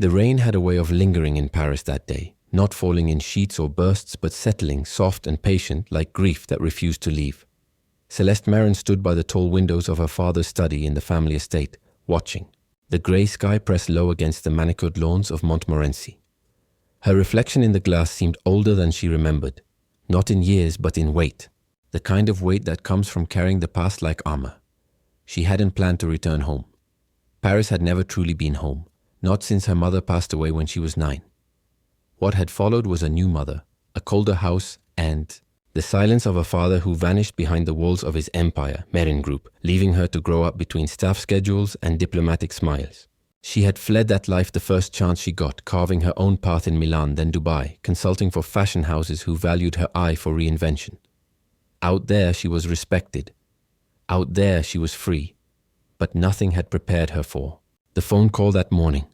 The rain had a way of lingering in Paris that day, not falling in sheets or bursts, but settling, soft and patient, like grief that refused to leave. Celeste Marin stood by the tall windows of her father's study in the family estate, watching. The grey sky pressed low against the manicured lawns of Montmorency. Her reflection in the glass seemed older than she remembered, not in years but in weight, the kind of weight that comes from carrying the past like armor. She hadn't planned to return home. Paris had never truly been home, not since her mother passed away when she was 9. What had followed was a new mother, a colder house, and the silence of a father who vanished behind the walls of his empire, Marin Group, leaving her to grow up between staff schedules and diplomatic smiles. She had fled that life the first chance she got, carving her own path in Milan, then Dubai, consulting for fashion houses who valued her eye for reinvention. Out there she was respected. Out there she was free. But nothing had prepared her for the phone call that morning.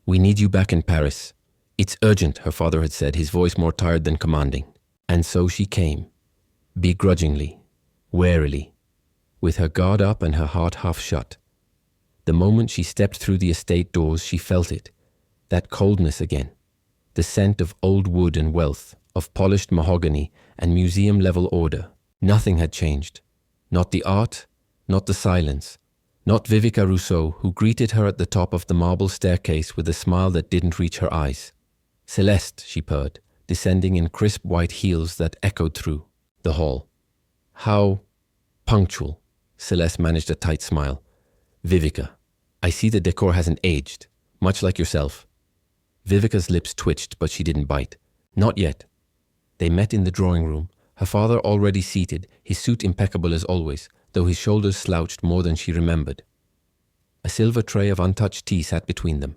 "We need you back in Paris. It's urgent," her father had said, his voice more tired than commanding. And so she came, begrudgingly, warily, with her guard up and her heart half shut. The moment she stepped through the estate doors, she felt it, that coldness again, the scent of old wood and wealth, of polished mahogany and museum-level order. Nothing had changed, not the art, not the silence, not Vivica Rousseau, who greeted her at the top of the marble staircase with a smile that didn't reach her eyes. "Celeste," she purred, descending in crisp white heels that echoed through the hall. "How punctual." Celeste managed a tight smile. "Vivica, I see the decor hasn't aged, much like yourself." Vivica's lips twitched, but she didn't bite. Not yet. They met in the drawing room, her father already seated, his suit impeccable as always, though his shoulders slouched more than she remembered. A silver tray of untouched tea sat between them.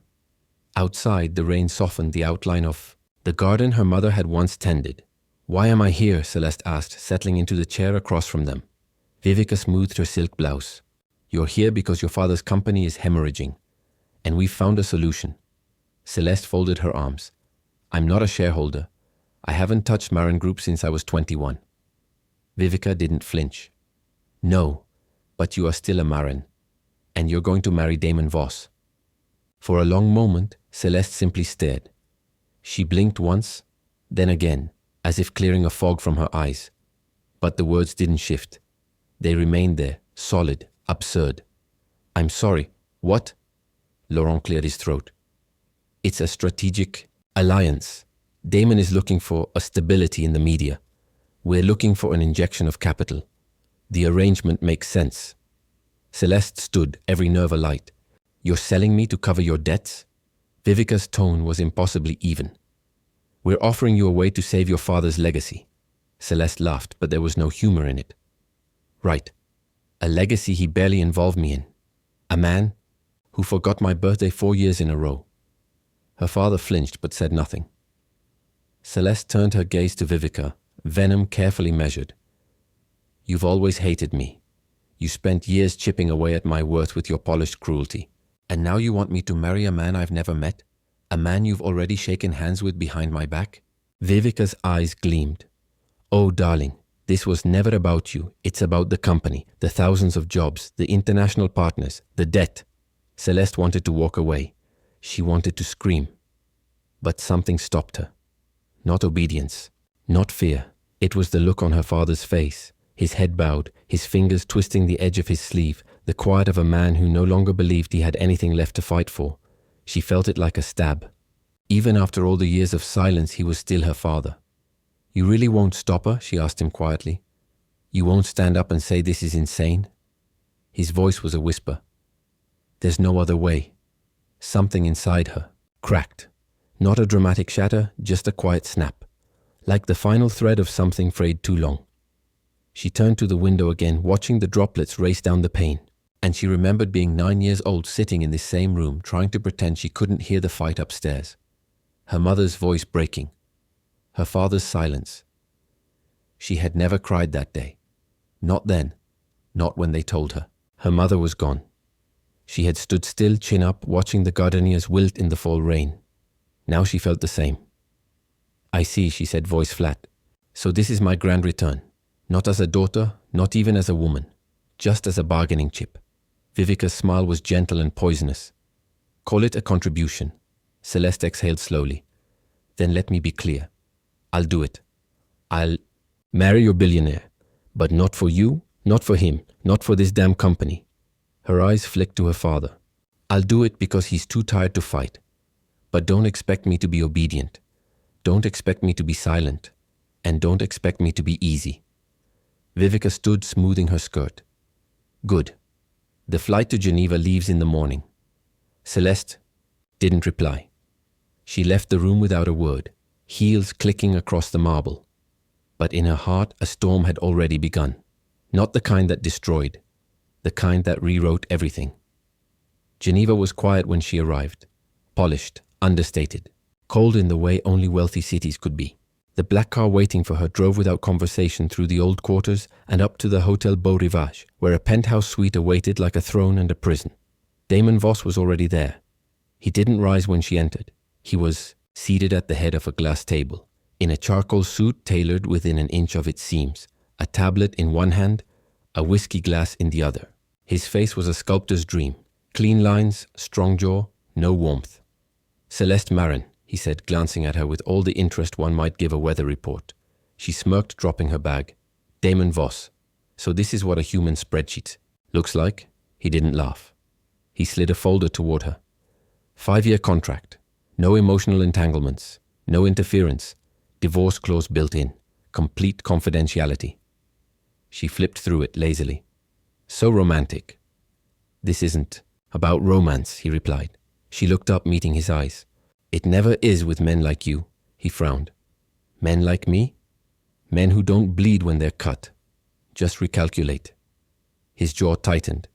Outside, the rain softened the outline of the garden her mother had once tended. "Why am I here?" Celeste asked, settling into the chair across from them. Vivica smoothed her silk blouse. "You're here because your father's company is hemorrhaging, and we've found a solution." Celeste folded her arms. "I'm not a shareholder. I haven't touched Marin Group since I was 21. Vivica didn't flinch. "No, but you are still a Marin, and you're going to marry Damon Voss." For a long moment, Celeste simply stared. She blinked once, then again, as if clearing a fog from her eyes. But the words didn't shift. They remained there, solid, absurd. "I'm sorry, what?" Laurent cleared his throat. "It's a strategic alliance. Damon is looking for a stability in the media. We're looking for an injection of capital. The arrangement makes sense." Celeste stood, every nerve alight. "You're selling me to cover your debts?" Vivica's tone was impossibly even. "We're offering you a way to save your father's legacy." Celeste laughed, but there was no humor in it. "Right. A legacy he barely involved me in. A man who forgot my birthday 4 years in a row." Her father flinched but said nothing. Celeste turned her gaze to Vivica, venom carefully measured. "You've always hated me. You spent years chipping away at my worth with your polished cruelty. And now you want me to marry a man I've never met? A man you've already shaken hands with behind my back?" Vivica's eyes gleamed. "Oh, darling, this was never about you. It's about the company, the thousands of jobs, the international partners, the debt." Celeste wanted to walk away. She wanted to scream. But something stopped her. Not obedience, not fear. It was the look on her father's face, his head bowed, his fingers twisting the edge of his sleeve, the quiet of a man who no longer believed he had anything left to fight for. She felt it like a stab. Even after all the years of silence, he was still her father. "You really won't stop her?" she asked him quietly. "You won't stand up and say this is insane?" His voice was a whisper. "There's no other way." Something inside her cracked. Not a dramatic shatter, just a quiet snap, like the final thread of something frayed too long. She turned to the window again, watching the droplets race down the pane. And she remembered being 9 years old, sitting in this same room, trying to pretend she couldn't hear the fight upstairs. Her mother's voice breaking. Her father's silence. She had never cried that day. Not then. Not when they told her. Her mother was gone. She had stood still, chin up, watching the gardenias wilt in the fall rain. Now she felt the same. "I see," she said, voice flat. "So this is my grand return. Not as a daughter, not even as a woman. Just as a bargaining chip." Vivica's smile was gentle and poisonous. "Call it a contribution. Celeste exhaled slowly. Then let me be clear. I'll do it. I'll marry your billionaire. But not for you, not for him, not for this damn company. Her eyes flicked to her father. I'll do it because he's too tired to fight. But don't expect me to be obedient. Don't expect me to be silent. And don't expect me to be easy. Vivica stood smoothing her skirt. Good. The flight to Geneva leaves in the morning. Celeste didn't reply. She left the room without a word, heels clicking across the marble. But in her heart, a storm had already begun. Not the kind that destroyed, the kind that rewrote everything. Geneva was quiet when she arrived. Polished, understated, cold in the way only wealthy cities could be. The black car waiting for her drove without conversation through the old quarters and up to the Hotel Beau Rivage, where a penthouse suite awaited like a throne and a prison. Damon Voss was already there. He didn't rise when she entered. He was seated at the head of a glass table, in a charcoal suit tailored within an inch of its seams, a tablet in one hand, a whiskey glass in the other. His face was a sculptor's dream. Clean lines, strong jaw, no warmth. Celeste Marin, he said, glancing at her with all the interest one might give a weather report. She smirked, dropping her bag. Damon Voss. So this is what a human spreadsheet looks like? He didn't laugh. He slid a folder toward her. 5-year contract. No emotional entanglements. No interference. Divorce clause built in. Complete confidentiality. She flipped through it lazily. So romantic. This isn't about romance, he replied. She looked up, meeting his eyes. It never is with men like you, he frowned. Men like me? Men who don't bleed when they're cut. Just recalculate. His jaw tightened.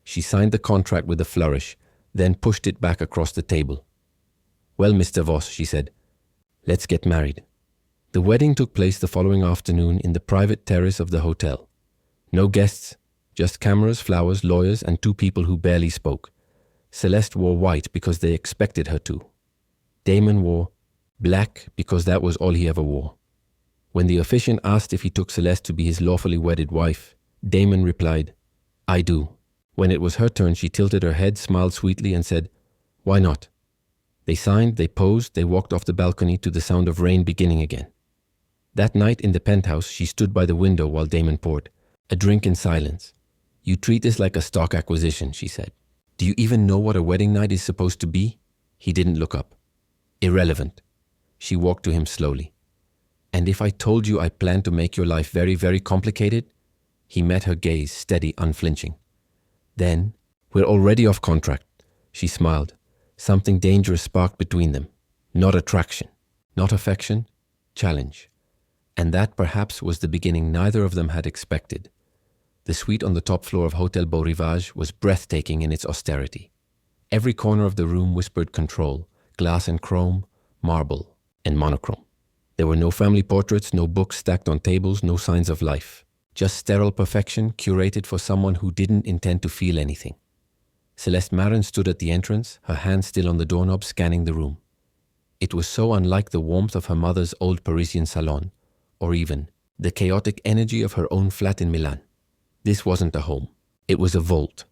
She signed the contract with a flourish, then pushed it back across the table. Well, Mr. Voss, she said, let's get married. The wedding took place the following afternoon in the private terrace of the hotel. No guests, just cameras, flowers, lawyers, and 2 people who barely spoke. Celeste wore white because they expected her to. Damon wore black because that was all he ever wore. When the officiant asked if he took Celeste to be his lawfully wedded wife, Damon replied, I do. When it was her turn, she tilted her head, smiled sweetly, and said, Why not? They signed, they posed, they walked off the balcony to the sound of rain beginning again. That night in the penthouse, she stood by the window while Damon poured a drink in silence. You treat this like a stock acquisition, she said. Do you even know what a wedding night is supposed to be? He didn't look up. Irrelevant. She walked to him slowly. And if I told you I planned to make your life very, very complicated? He met her gaze, steady, unflinching. Then, we're already off contract. She smiled. Something dangerous sparked between them. Not attraction, not affection, challenge. And that perhaps was the beginning neither of them had expected. The suite on the top floor of Hotel Beau Rivage was breathtaking in its austerity. Every corner of the room whispered control, glass and chrome, marble and monochrome. There were no family portraits, no books stacked on tables, no signs of life. Just sterile perfection curated for someone who didn't intend to feel anything. Celeste Marin stood at the entrance, her hand still on the doorknob, scanning the room. It was so unlike the warmth of her mother's old Parisian salon, or even the chaotic energy of her own flat in Milan. This wasn't a home. It was a vault.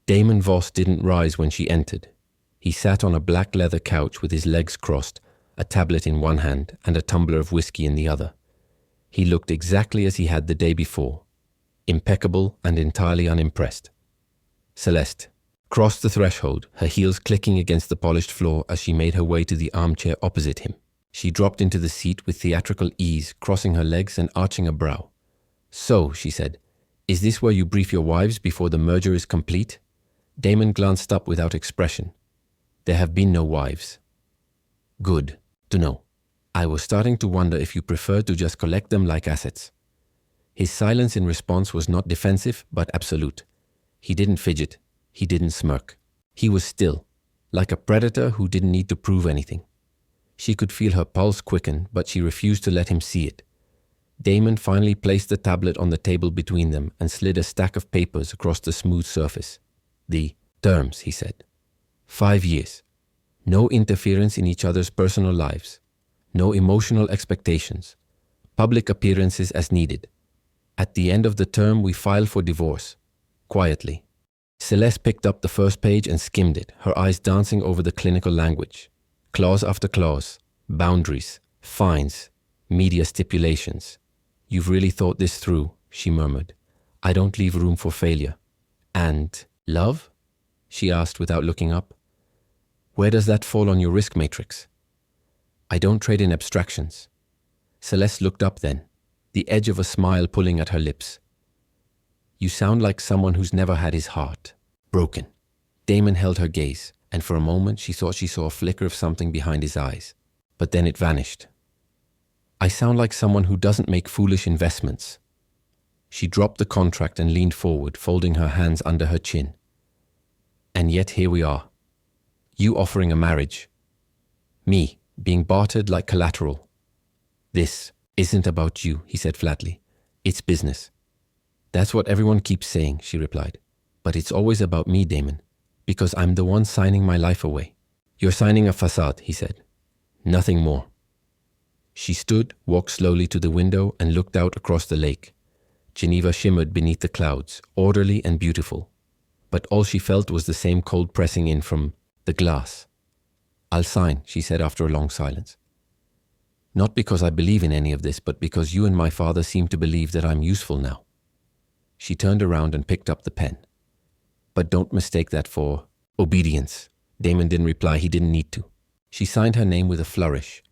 Damon Voss didn't rise when she entered. He sat on a black leather couch with his legs crossed, a tablet in one hand and a tumbler of whiskey in the other. He looked exactly as he had the day before, impeccable and entirely unimpressed. Celeste crossed the threshold, her heels clicking against the polished floor as she made her way to the armchair opposite him. She dropped into the seat with theatrical ease, crossing her legs and arching a brow. So, she said, is this where you brief your wives before the merger is complete? Damon glanced up without expression. There have been no wives. Good to know. I was starting to wonder if you preferred to just collect them like assets. His silence in response was not defensive, but absolute. He didn't fidget. He didn't smirk. He was still, like a predator who didn't need to prove anything. She could feel her pulse quicken, but she refused to let him see it. Damon finally placed the tablet on the table between them and slid a stack of papers across the smooth surface. The terms, he said. 5 years. No interference in each other's personal lives. No emotional expectations. Public appearances as needed. At the end of the term, we file for divorce. Quietly. Celeste picked up the first page and skimmed it, her eyes dancing over the clinical language. Clause after clause, boundaries, fines, media stipulations. You've really thought this through, she murmured. I don't leave room for failure. And love? She asked without looking up. Where does that fall on your risk matrix? I don't trade in abstractions. Celeste looked up then, the edge of a smile pulling at her lips. You sound like someone who's never had his heart broken. Damon held her gaze, and for a moment she thought she saw a flicker of something behind his eyes. But then it vanished. I sound like someone who doesn't make foolish investments. She dropped the contract and leaned forward, folding her hands under her chin. And yet here we are. You offering a marriage. Me being bartered like collateral. This isn't about you, he said flatly. It's business. That's what everyone keeps saying, she replied. But it's always about me, Damon, because I'm the one signing my life away. You're signing a facade, he said. Nothing more. She stood, walked slowly to the window and looked out across the lake. Geneva shimmered beneath the clouds, orderly and beautiful. But all she felt was the same cold pressing in from the glass. I'll sign, she said after a long silence. Not because I believe in any of this, but because you and my father seem to believe that I'm useful now. She turned around and picked up the pen. But don't mistake that for obedience. Damon didn't reply. He didn't need to. She signed her name with a flourish,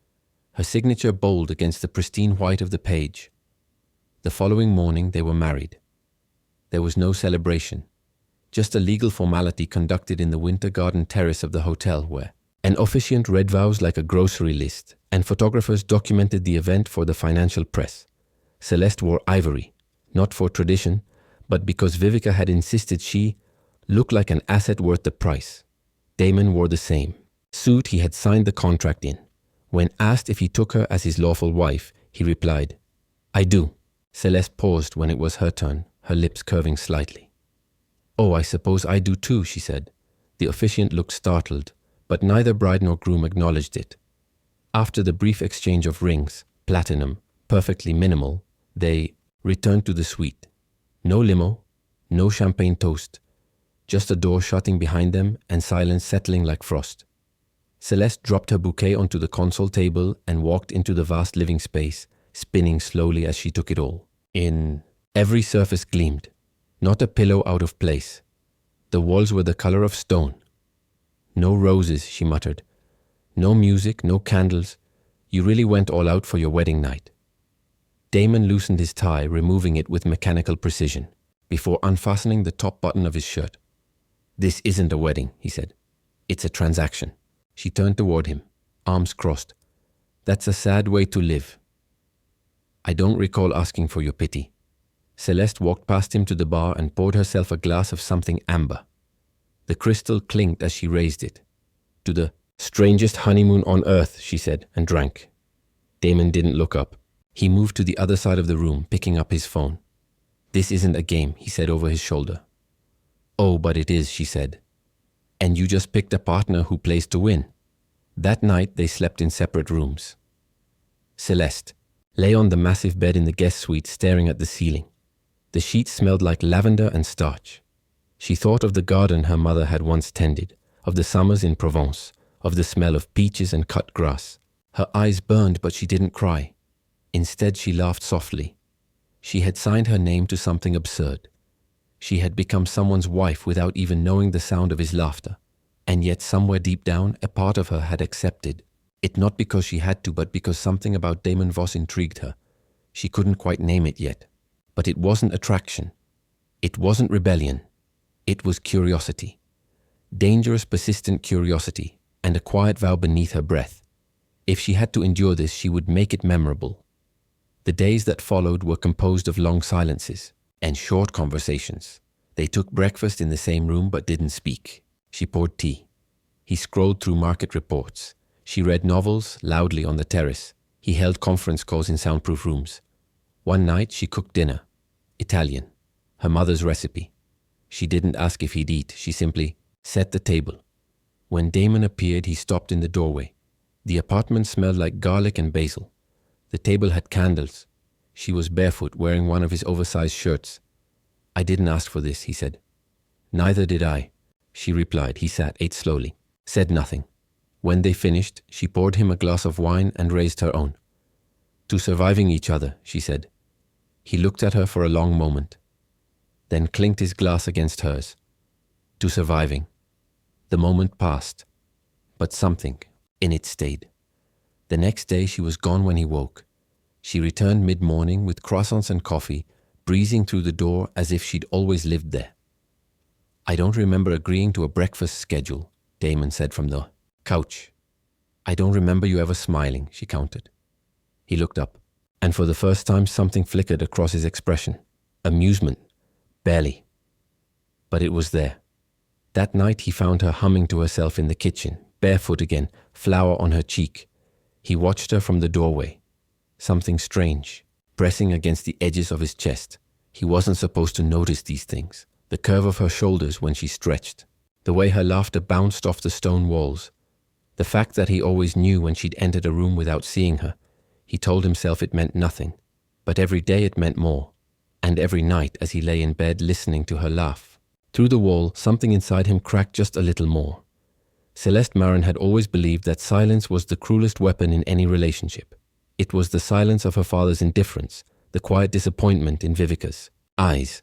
her signature bold against the pristine white of the page. The following morning they were married. There was no celebration, just a legal formality conducted in the winter garden terrace of the hotel where an officiant read vows like a grocery list, and photographers documented the event for the financial press. Celeste wore ivory, not for tradition, but because Vivica had insisted she looked like an asset worth the price. Damon wore the same suit he had signed the contract in. When asked if he took her as his lawful wife, he replied, I do. Celeste paused when it was her turn, her lips curving slightly. Oh, I suppose I do too, she said. The officiant looked startled, but neither bride nor groom acknowledged it. After the brief exchange of rings, platinum, perfectly minimal, they returned to the suite. No limo, no champagne toast, just a door shutting behind them and silence settling like frost. Celeste dropped her bouquet onto the console table and walked into the vast living space, spinning slowly as she took it all in. Every surface gleamed, not a pillow out of place. The walls were the color of stone. No roses, she muttered. No music, no candles. You really went all out for your wedding night. Damon loosened his tie, removing it with mechanical precision, before unfastening the top button of his shirt. This isn't a wedding, he said. It's a transaction. She turned toward him, arms crossed. That's a sad way to live. I don't recall asking for your pity. Celeste walked past him to the bar and poured herself a glass of something amber. The crystal clinked as she raised it. To the strangest honeymoon on earth, she said, and drank. Damon didn't look up. He moved to the other side of the room, picking up his phone. This isn't a game, he said over his shoulder. Oh, but it is, she said. And you just picked a partner who plays to win. That night they slept in separate rooms. Celeste lay on the massive bed in the guest suite staring at the ceiling. The sheets smelled like lavender and starch. She thought of the garden her mother had once tended, of the summers in Provence, of the smell of peaches and cut grass. Her eyes burned, but she didn't cry. Instead, she laughed softly. She had signed her name to something absurd. She had become someone's wife without even knowing the sound of his laughter. And yet somewhere deep down, a part of her had accepted it, not because she had to, but because something about Damon Voss intrigued her. She couldn't quite name it yet. But it wasn't attraction. It wasn't rebellion. It was curiosity. Dangerous, persistent curiosity, and a quiet vow beneath her breath. If she had to endure this, she would make it memorable. The days that followed were composed of long silences and short conversations. They took breakfast in the same room but didn't speak. She poured tea. He scrolled through market reports. She read novels loudly on the terrace. He held conference calls in soundproof rooms. One night she cooked dinner. Italian. Her mother's recipe. She didn't ask if he'd eat. She simply set the table. When Damon appeared, he stopped in the doorway. The apartment smelled like garlic and basil. The table had candles. She was barefoot, wearing one of his oversized shirts. I didn't ask for this, he said. Neither did I, she replied. He sat, ate slowly, said nothing. When they finished, she poured him a glass of wine and raised her own. "To surviving each other," she said. He looked at her for a long moment, then clinked his glass against hers. "To surviving." The moment passed, but something in it stayed. The next day she was gone when he woke. She returned mid-morning with croissants and coffee, breezing through the door as if she'd always lived there. "I don't remember agreeing to a breakfast schedule," Damon said from the couch. "I don't remember you ever smiling," she countered. He looked up, and for the first time something flickered across his expression. Amusement. Barely. But it was there. That night he found her humming to herself in the kitchen, barefoot again, flour on her cheek. He watched her from the doorway. Something strange, pressing against the edges of his chest. He wasn't supposed to notice these things. The curve of her shoulders when she stretched. The way her laughter bounced off the stone walls. The fact that he always knew when she'd entered a room without seeing her. He told himself it meant nothing. But every day it meant more. And every night as he lay in bed listening to her laugh. Through the wall, something inside him cracked just a little more. Celeste Marin had always believed that silence was the cruelest weapon in any relationship. It was the silence of her father's indifference, the quiet disappointment in Vivica's eyes,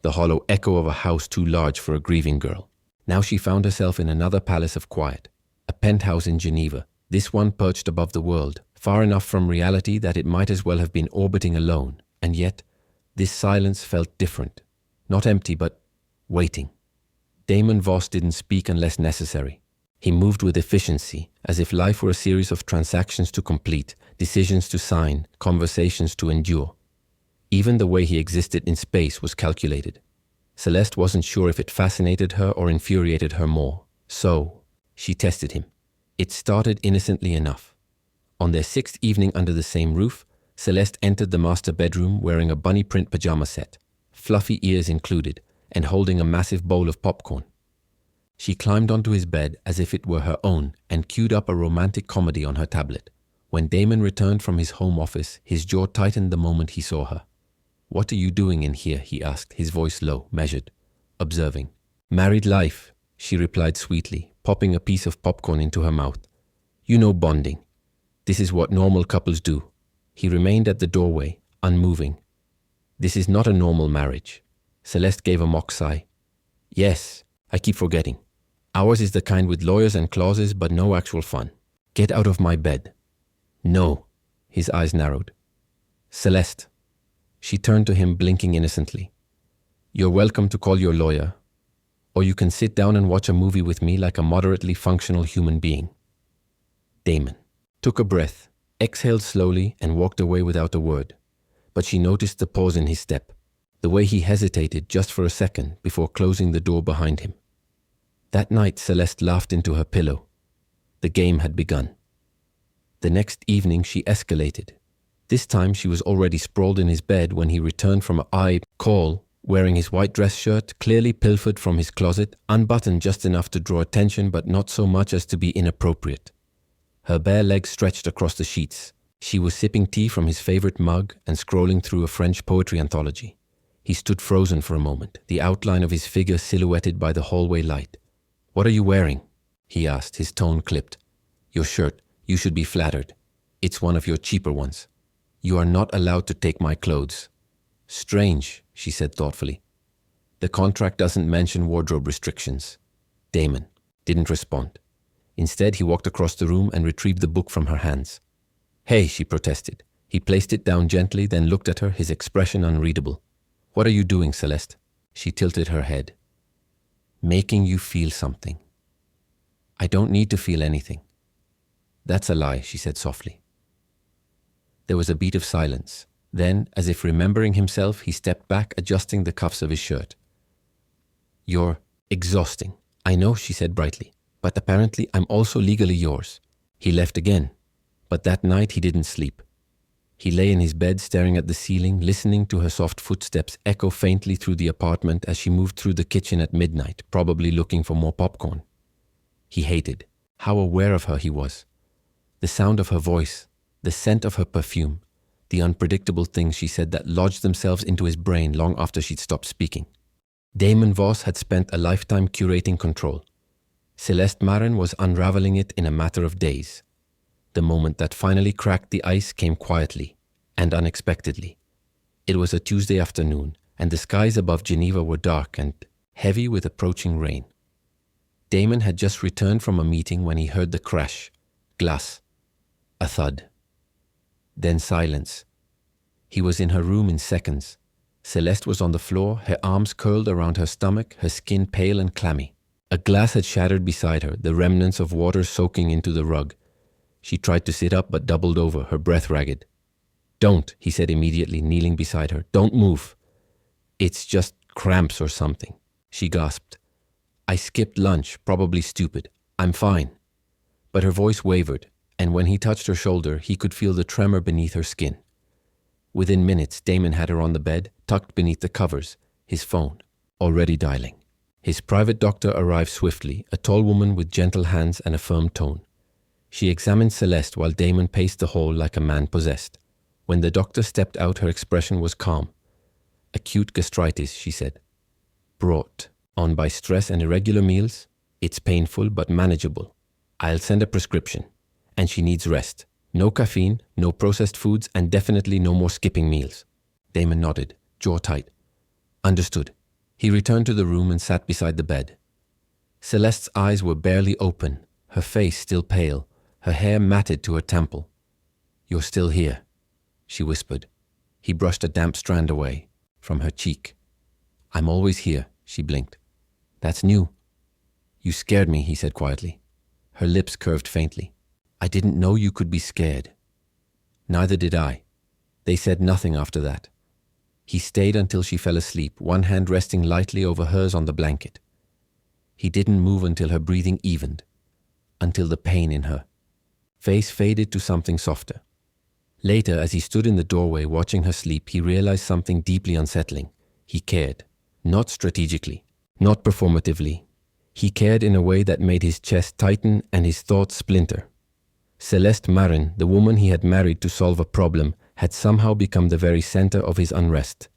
the hollow echo of a house too large for a grieving girl. Now she found herself in another palace of quiet, a penthouse in Geneva, this one perched above the world, far enough from reality that it might as well have been orbiting alone, and yet this silence felt different, not empty but waiting. Damon Voss didn't speak unless necessary. He moved with efficiency, as if life were a series of transactions to complete, decisions to sign, conversations to endure. Even the way he existed in space was calculated. Celeste wasn't sure if it fascinated her or infuriated her more. So, she tested him. It started innocently enough. On their 6th evening under the same roof, Celeste entered the master bedroom wearing a bunny print pajama set, fluffy ears included, and holding a massive bowl of popcorn. She climbed onto his bed as if it were her own and queued up a romantic comedy on her tablet. When Damon returned from his home office, his jaw tightened the moment he saw her. "What are you doing in here?" he asked, his voice low, measured, observing. "Married life," she replied sweetly, popping a piece of popcorn into her mouth. "You know, bonding. This is what normal couples do." He remained at the doorway, unmoving. "This is not a normal marriage." Celeste gave a mock sigh. "Yes, I keep forgetting. Ours is the kind with lawyers and clauses, but no actual fun. Get out of my bed." "No." His eyes narrowed. "Celeste." She turned to him, blinking innocently. "You're welcome to call your lawyer, or you can sit down and watch a movie with me like a moderately functional human being." Damon took a breath, exhaled slowly, and walked away without a word. But she noticed the pause in his step, the way he hesitated just for a second before closing the door behind him. That night, Celeste laughed into her pillow. The game had begun. The next evening, she escalated. This time, she was already sprawled in his bed when he returned from a call, wearing his white dress shirt, clearly pilfered from his closet, unbuttoned just enough to draw attention but not so much as to be inappropriate. Her bare legs stretched across the sheets. She was sipping tea from his favorite mug and scrolling through a French poetry anthology. He stood frozen for a moment, the outline of his figure silhouetted by the hallway light. "What are you wearing?" he asked, his tone clipped. "Your shirt. You should be flattered. It's one of your cheaper ones. You are not allowed to take my clothes." "Strange," she said thoughtfully. "The contract doesn't mention wardrobe restrictions." Damon didn't respond. Instead, he walked across the room and retrieved the book from her hands. "Hey," she protested. He placed it down gently, then looked at her, his expression unreadable. "What are you doing, Celeste?" She tilted her head. "Making you feel something." "I don't need to feel anything." "That's a lie," she said softly. There was a beat of silence. Then, as if remembering himself, he stepped back, adjusting the cuffs of his shirt. "You're exhausting." "I know," she said brightly, "but apparently I'm also legally yours." He left again, but that night he didn't sleep. He lay in his bed staring at the ceiling, listening to her soft footsteps echo faintly through the apartment as she moved through the kitchen at midnight, probably looking for more popcorn. He hated how aware of her he was. The sound of her voice, the scent of her perfume, the unpredictable things she said that lodged themselves into his brain long after she'd stopped speaking. Damon Voss had spent a lifetime curating control. Celeste Marin was unraveling it in a matter of days. The moment that finally cracked the ice came quietly and unexpectedly. It was a Tuesday afternoon, and the skies above Geneva were dark and heavy with approaching rain. Damon had just returned from a meeting when he heard the crash, glass, a thud. Then silence. He was in her room in seconds. Celeste was on the floor, her arms curled around her stomach, her skin pale and clammy. A glass had shattered beside her, the remnants of water soaking into the rug. She tried to sit up but doubled over, her breath ragged. "Don't," he said immediately, kneeling beside her. "Don't move." "It's just cramps or something," she gasped. "I skipped lunch, probably stupid. I'm fine." But her voice wavered, and when he touched her shoulder, he could feel the tremor beneath her skin. Within minutes, Damon had her on the bed, tucked beneath the covers, his phone already dialing. His private doctor arrived swiftly, a tall woman with gentle hands and a firm tone. She examined Celeste while Damon paced the hall like a man possessed. When the doctor stepped out, her expression was calm. "Acute gastritis," she said. "Brought on by stress and irregular meals. It's painful but manageable. I'll send a prescription. And she needs rest. No caffeine, no processed foods, and definitely no more skipping meals." Damon nodded, jaw tight. "Understood." He returned to the room and sat beside the bed. Celeste's eyes were barely open, her face still pale, her hair matted to her temple. "You're still here," she whispered. He brushed a damp strand away from her cheek. "I'm always here," she blinked. "That's new." "You scared me," he said quietly. Her lips curved faintly. "I didn't know you could be scared." "Neither did I." They said nothing after that. He stayed until she fell asleep, one hand resting lightly over hers on the blanket. He didn't move until her breathing evened, until the pain in her face faded to something softer. Later, as he stood in the doorway watching her sleep, he realized something deeply unsettling. He cared. Not strategically, not performatively. He cared in a way that made his chest tighten and his thoughts splinter. Celeste Marin, the woman he had married to solve a problem, had somehow become the very center of his unrest.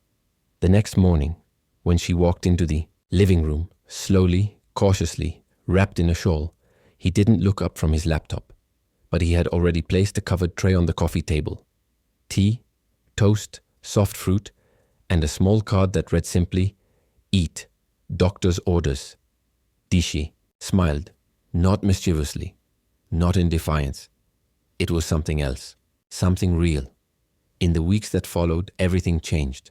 The next morning, when she walked into the living room, slowly, cautiously, wrapped in a shawl, he didn't look up from his laptop, but he had already placed a covered tray on the coffee table. Tea, toast, soft fruit, and a small card that read simply, "Eat, doctor's orders." Dishi smiled, not mischievously, not in defiance. It was something else, something real. In the weeks that followed, everything changed.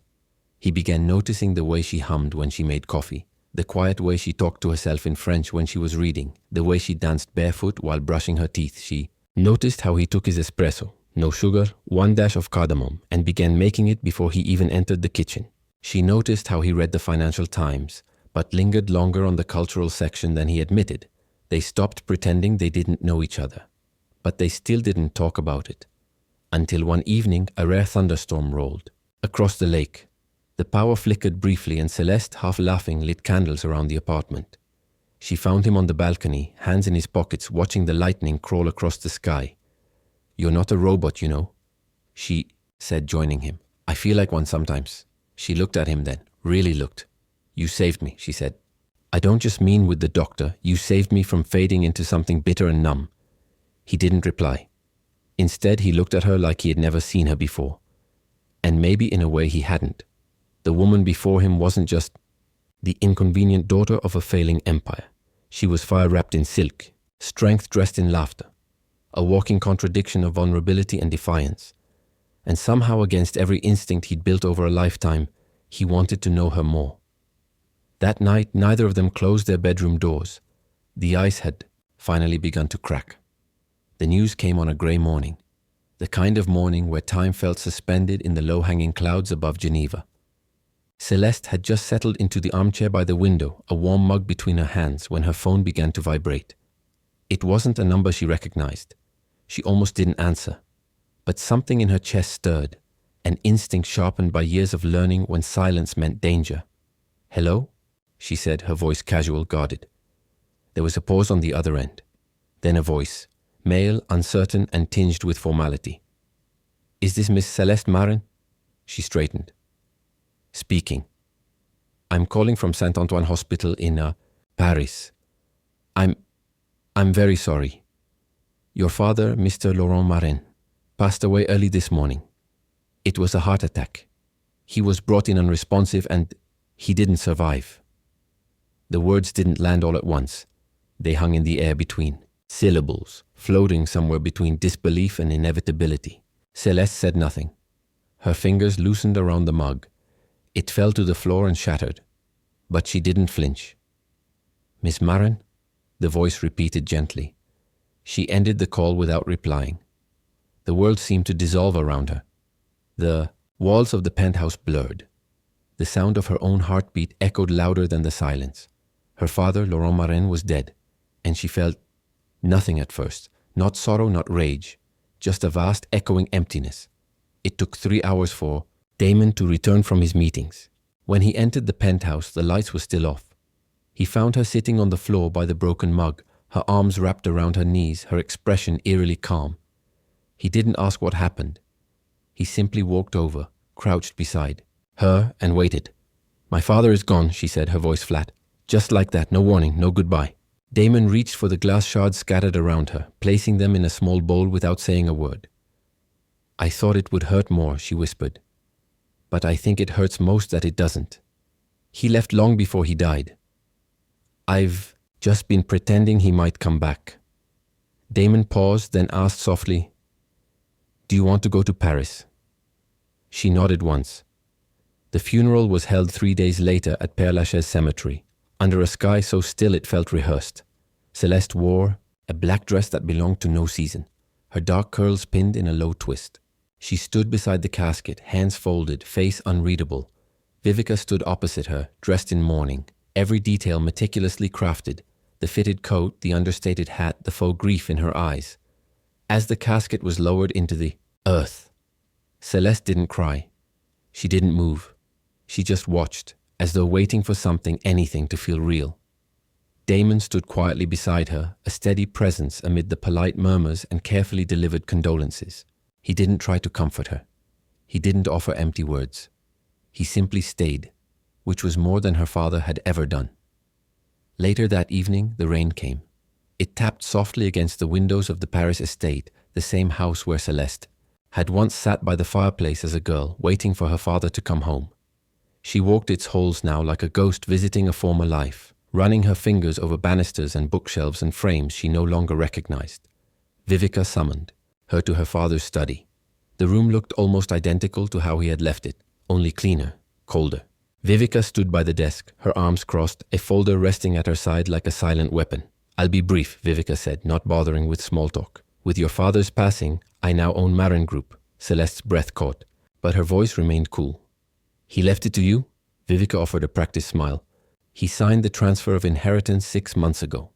He began noticing the way she hummed when she made coffee, the quiet way she talked to herself in French when she was reading, the way she danced barefoot while brushing her teeth. She noticed how he took his espresso, no sugar, one dash of cardamom, and began making it before he even entered the kitchen. She noticed how he read the Financial Times, but lingered longer on the cultural section than he admitted. They stopped pretending they didn't know each other, but they still didn't talk about it. Until one evening, a rare thunderstorm rolled across the lake. The power flickered briefly and Celeste, half laughing, lit candles around the apartment. She found him on the balcony, hands in his pockets, watching the lightning crawl across the sky. "You're not a robot, you know," she said, joining him. "I feel like one sometimes." She looked at him then, really looked. "You saved me," she said. "I don't just mean with the doctor. You saved me from fading into something bitter and numb." He didn't reply. Instead, he looked at her like he had never seen her before. And maybe in a way he hadn't. The woman before him wasn't just the inconvenient daughter of a failing empire. She was fire wrapped in silk, strength dressed in laughter, a walking contradiction of vulnerability and defiance. And somehow, against every instinct he'd built over a lifetime, he wanted to know her more. That night, neither of them closed their bedroom doors. The ice had finally begun to crack. The news came on a grey morning, the kind of morning where time felt suspended in the low-hanging clouds above Geneva. Celeste had just settled into the armchair by the window, a warm mug between her hands, when her phone began to vibrate. It wasn't a number she recognized. She almost didn't answer. But something in her chest stirred, an instinct sharpened by years of learning when silence meant danger. "Hello?" she said, her voice casual, guarded. There was a pause on the other end. Then a voice, male, uncertain, and tinged with formality. "Is this Miss Celeste Marin?" She straightened. "Speaking. I'm calling from Saint-Antoine Hospital in Paris. I'm..." I'm very sorry. Your father, Mr. Laurent Marin, passed away early this morning. It was a heart attack. He was brought in unresponsive and he didn't survive. The words didn't land all at once. They hung in the air between syllables, floating somewhere between disbelief and inevitability. Celeste said nothing. Her fingers loosened around the mug. It fell to the floor and shattered. But she didn't flinch. Miss Marin? The voice repeated gently. She ended the call without replying. The world seemed to dissolve around her. The walls of the penthouse blurred. The sound of her own heartbeat echoed louder than the silence. Her father, Laurent Marin, was dead, and she felt nothing at first. Not sorrow, not rage, just a vast echoing emptiness. It took 3 hours for Damon to return from his meetings. When he entered the penthouse, the lights were still off. He found her sitting on the floor by the broken mug, her arms wrapped around her knees, her expression eerily calm. He didn't ask what happened. He simply walked over, crouched beside her, and waited. My father is gone, she said, her voice flat. Just like that, no warning, no goodbye. Damon reached for the glass shards scattered around her, placing them in a small bowl without saying a word. I thought it would hurt more, she whispered. But I think it hurts most that it doesn't. He left long before he died. I've just been pretending he might come back. Damon paused, then asked softly, Do you want to go to Paris? She nodded once. The funeral was held 3 days later at Père Lachaise Cemetery, under a sky so still it felt rehearsed. Celeste wore a black dress that belonged to no season, her dark curls pinned in a low twist. She stood beside the casket, hands folded, face unreadable. Vivica stood opposite her, dressed in mourning, every detail meticulously crafted, the fitted coat, the understated hat, the faux grief in her eyes. As the casket was lowered into the earth, Celeste didn't cry. She didn't move. She just watched, as though waiting for something, anything, to feel real. Damon stood quietly beside her, a steady presence amid the polite murmurs and carefully delivered condolences. He didn't try to comfort her. He didn't offer empty words. He simply stayed, which was more than her father had ever done. Later that evening, the rain came. It tapped softly against the windows of the Paris estate, the same house where Celeste had once sat by the fireplace as a girl, waiting for her father to come home. She walked its halls now like a ghost visiting a former life, running her fingers over banisters and bookshelves and frames she no longer recognized. Vivica summoned her to her father's study. The room looked almost identical to how he had left it, only cleaner, colder. Vivica stood by the desk, her arms crossed, a folder resting at her side like a silent weapon. I'll be brief, Vivica said, not bothering with small talk. With your father's passing, I now own Marin Group. Celeste's breath caught, but her voice remained cool. He left it to you? Vivica offered a practiced smile. He signed the transfer of inheritance 6 months ago.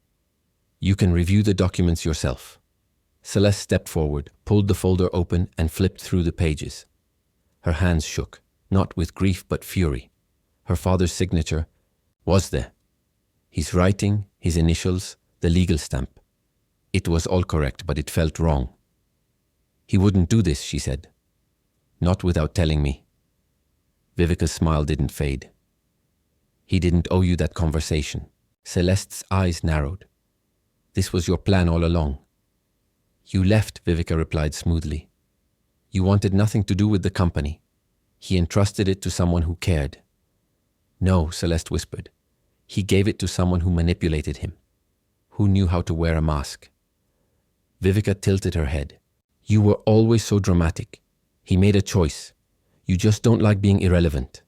You can review the documents yourself. Celeste stepped forward, pulled the folder open, and flipped through the pages. Her hands shook, not with grief but fury. Her father's signature was there. His writing, his initials, the legal stamp. It was all correct, but it felt wrong. He wouldn't do this, she said. Not without telling me. Vivica's smile didn't fade. He didn't owe you that conversation. Celeste's eyes narrowed. This was your plan all along. You left, Vivica replied smoothly. You wanted nothing to do with the company. He entrusted it to someone who cared. No, Celeste whispered. He gave it to someone who manipulated him, who knew how to wear a mask. Vivica tilted her head. You were always so dramatic. He made a choice. You just don't like being irrelevant.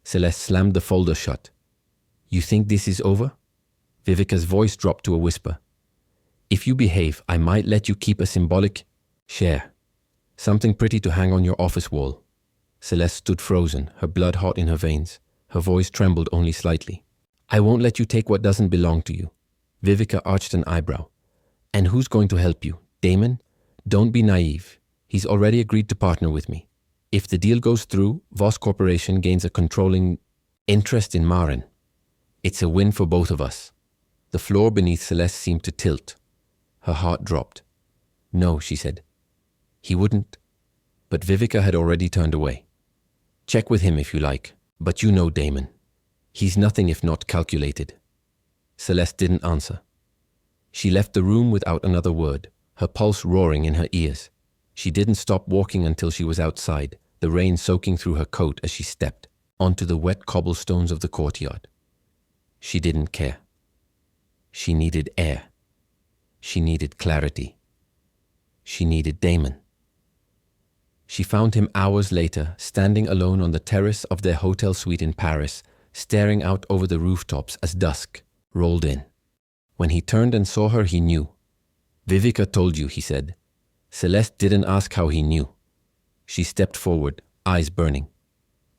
Celeste slammed the folder shut. You think this is over? Vivica's voice dropped to a whisper. If you behave, I might let you keep a symbolic share. Something pretty to hang on your office wall. Celeste stood frozen, her blood hot in her veins. Her voice trembled only slightly. I won't let you take what doesn't belong to you. Vivica arched an eyebrow. And who's going to help you? Damon? Don't be naive. He's already agreed to partner with me. If the deal goes through, Voss Corporation gains a controlling interest in Marin. It's a win for both of us. The floor beneath Celeste seemed to tilt. Her heart dropped. No, she said. He wouldn't. But Vivica had already turned away. Check with him if you like, but you know Damon. He's nothing if not calculated. Celeste didn't answer. She left the room without another word, her pulse roaring in her ears. She didn't stop walking until she was outside, the rain soaking through her coat as she stepped onto the wet cobblestones of the courtyard. She didn't care. She needed air. She needed clarity. She needed Damon. She found him hours later, standing alone on the terrace of their hotel suite in Paris, staring out over the rooftops as dusk rolled in. When he turned and saw her, he knew. "Vivica told you," he said. Celeste didn't ask how he knew. She stepped forward, eyes burning.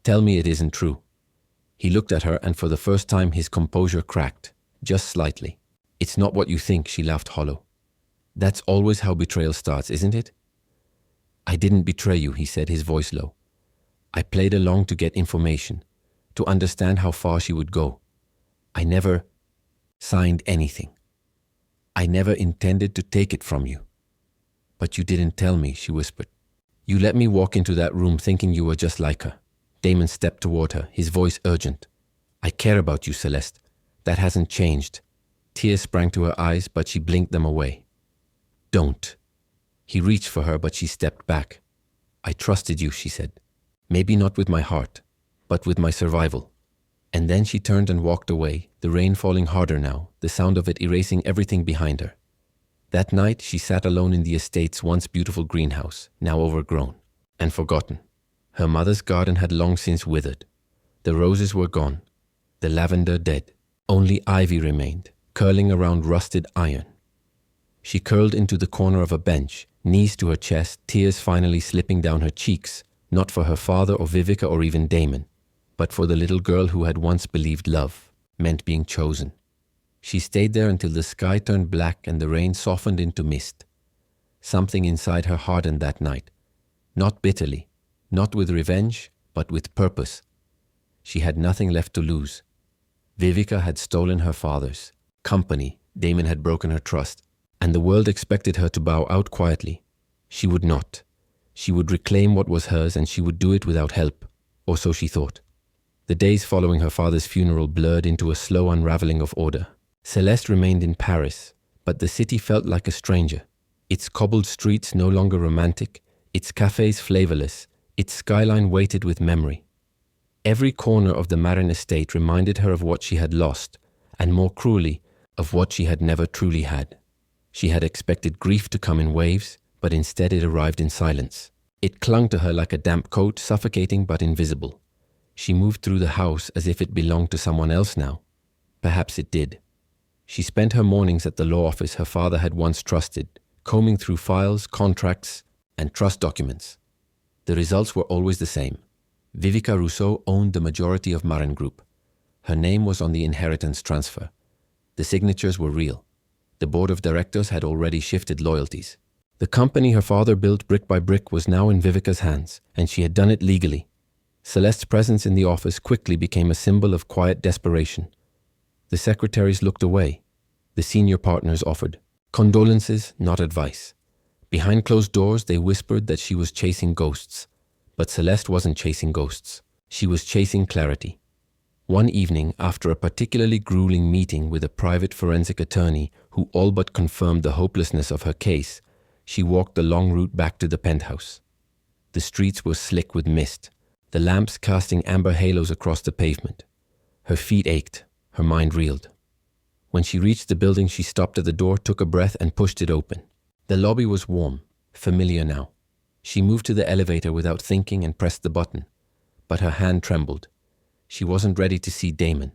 "Tell me it isn't true." He looked at her, and for the first time his composure cracked, just slightly. "It's not what you think," she laughed hollow. "That's always how betrayal starts, isn't it?" "I didn't betray you," he said, his voice low. "I played along to get information, to understand how far she would go. I never signed anything. I never intended to take it from you." "But you didn't tell me," she whispered. "You let me walk into that room thinking you were just like her." Damon stepped toward her, his voice urgent. "I care about you, Celeste. That hasn't changed." Tears sprang to her eyes, but she blinked them away. "Don't." He reached for her, but she stepped back. "I trusted you," she said. "Maybe not with my heart, but with my survival." And then she turned and walked away, the rain falling harder now, the sound of it erasing everything behind her. That night she sat alone in the estate's once beautiful greenhouse, now overgrown and forgotten. Her mother's garden had long since withered. The roses were gone, the lavender dead. Only ivy remained, curling around rusted iron. She curled into the corner of a bench, knees to her chest, tears finally slipping down her cheeks, not for her father or Vivica or even Damon, but for the little girl who had once believed love meant being chosen. She stayed there until the sky turned black and the rain softened into mist. Something inside her hardened that night, not bitterly, not with revenge, but with purpose. She had nothing left to lose. Vivica had stolen her father's company, Damon had broken her trust, and the world expected her to bow out quietly. She would not. She would reclaim what was hers, and she would do it without help, or so she thought. The days following her father's funeral blurred into a slow unraveling of order. Celeste remained in Paris, but the city felt like a stranger. Its cobbled streets no longer romantic, its cafes flavorless, its skyline weighted with memory. Every corner of the Marin estate reminded her of what she had lost, and more cruelly, of what she had never truly had. She had expected grief to come in waves, but instead it arrived in silence. It clung to her like a damp coat, suffocating but invisible. She moved through the house as if it belonged to someone else now. Perhaps it did. She spent her mornings at the law office her father had once trusted, combing through files, contracts, and trust documents. The results were always the same. Vivica Rousseau owned the majority of Marin Group. Her name was on the inheritance transfer. The signatures were real. The board of directors had already shifted loyalties. The company her father built brick by brick was now in Vivica's hands, and she had done it legally. Celeste's presence in the office quickly became a symbol of quiet desperation. The secretaries looked away. The senior partners offered condolences, not advice. Behind closed doors, they whispered that she was chasing ghosts. But Celeste wasn't chasing ghosts. She was chasing clarity. One evening, after a particularly grueling meeting with a private forensic attorney who all but confirmed the hopelessness of her case, she walked the long route back to the penthouse. The streets were slick with mist, the lamps casting amber halos across the pavement. Her feet ached, her mind reeled. When she reached the building, she stopped at the door, took a breath, and pushed it open. The lobby was warm, familiar now. She moved to the elevator without thinking and pressed the button. But her hand trembled. She wasn't ready to see Damon.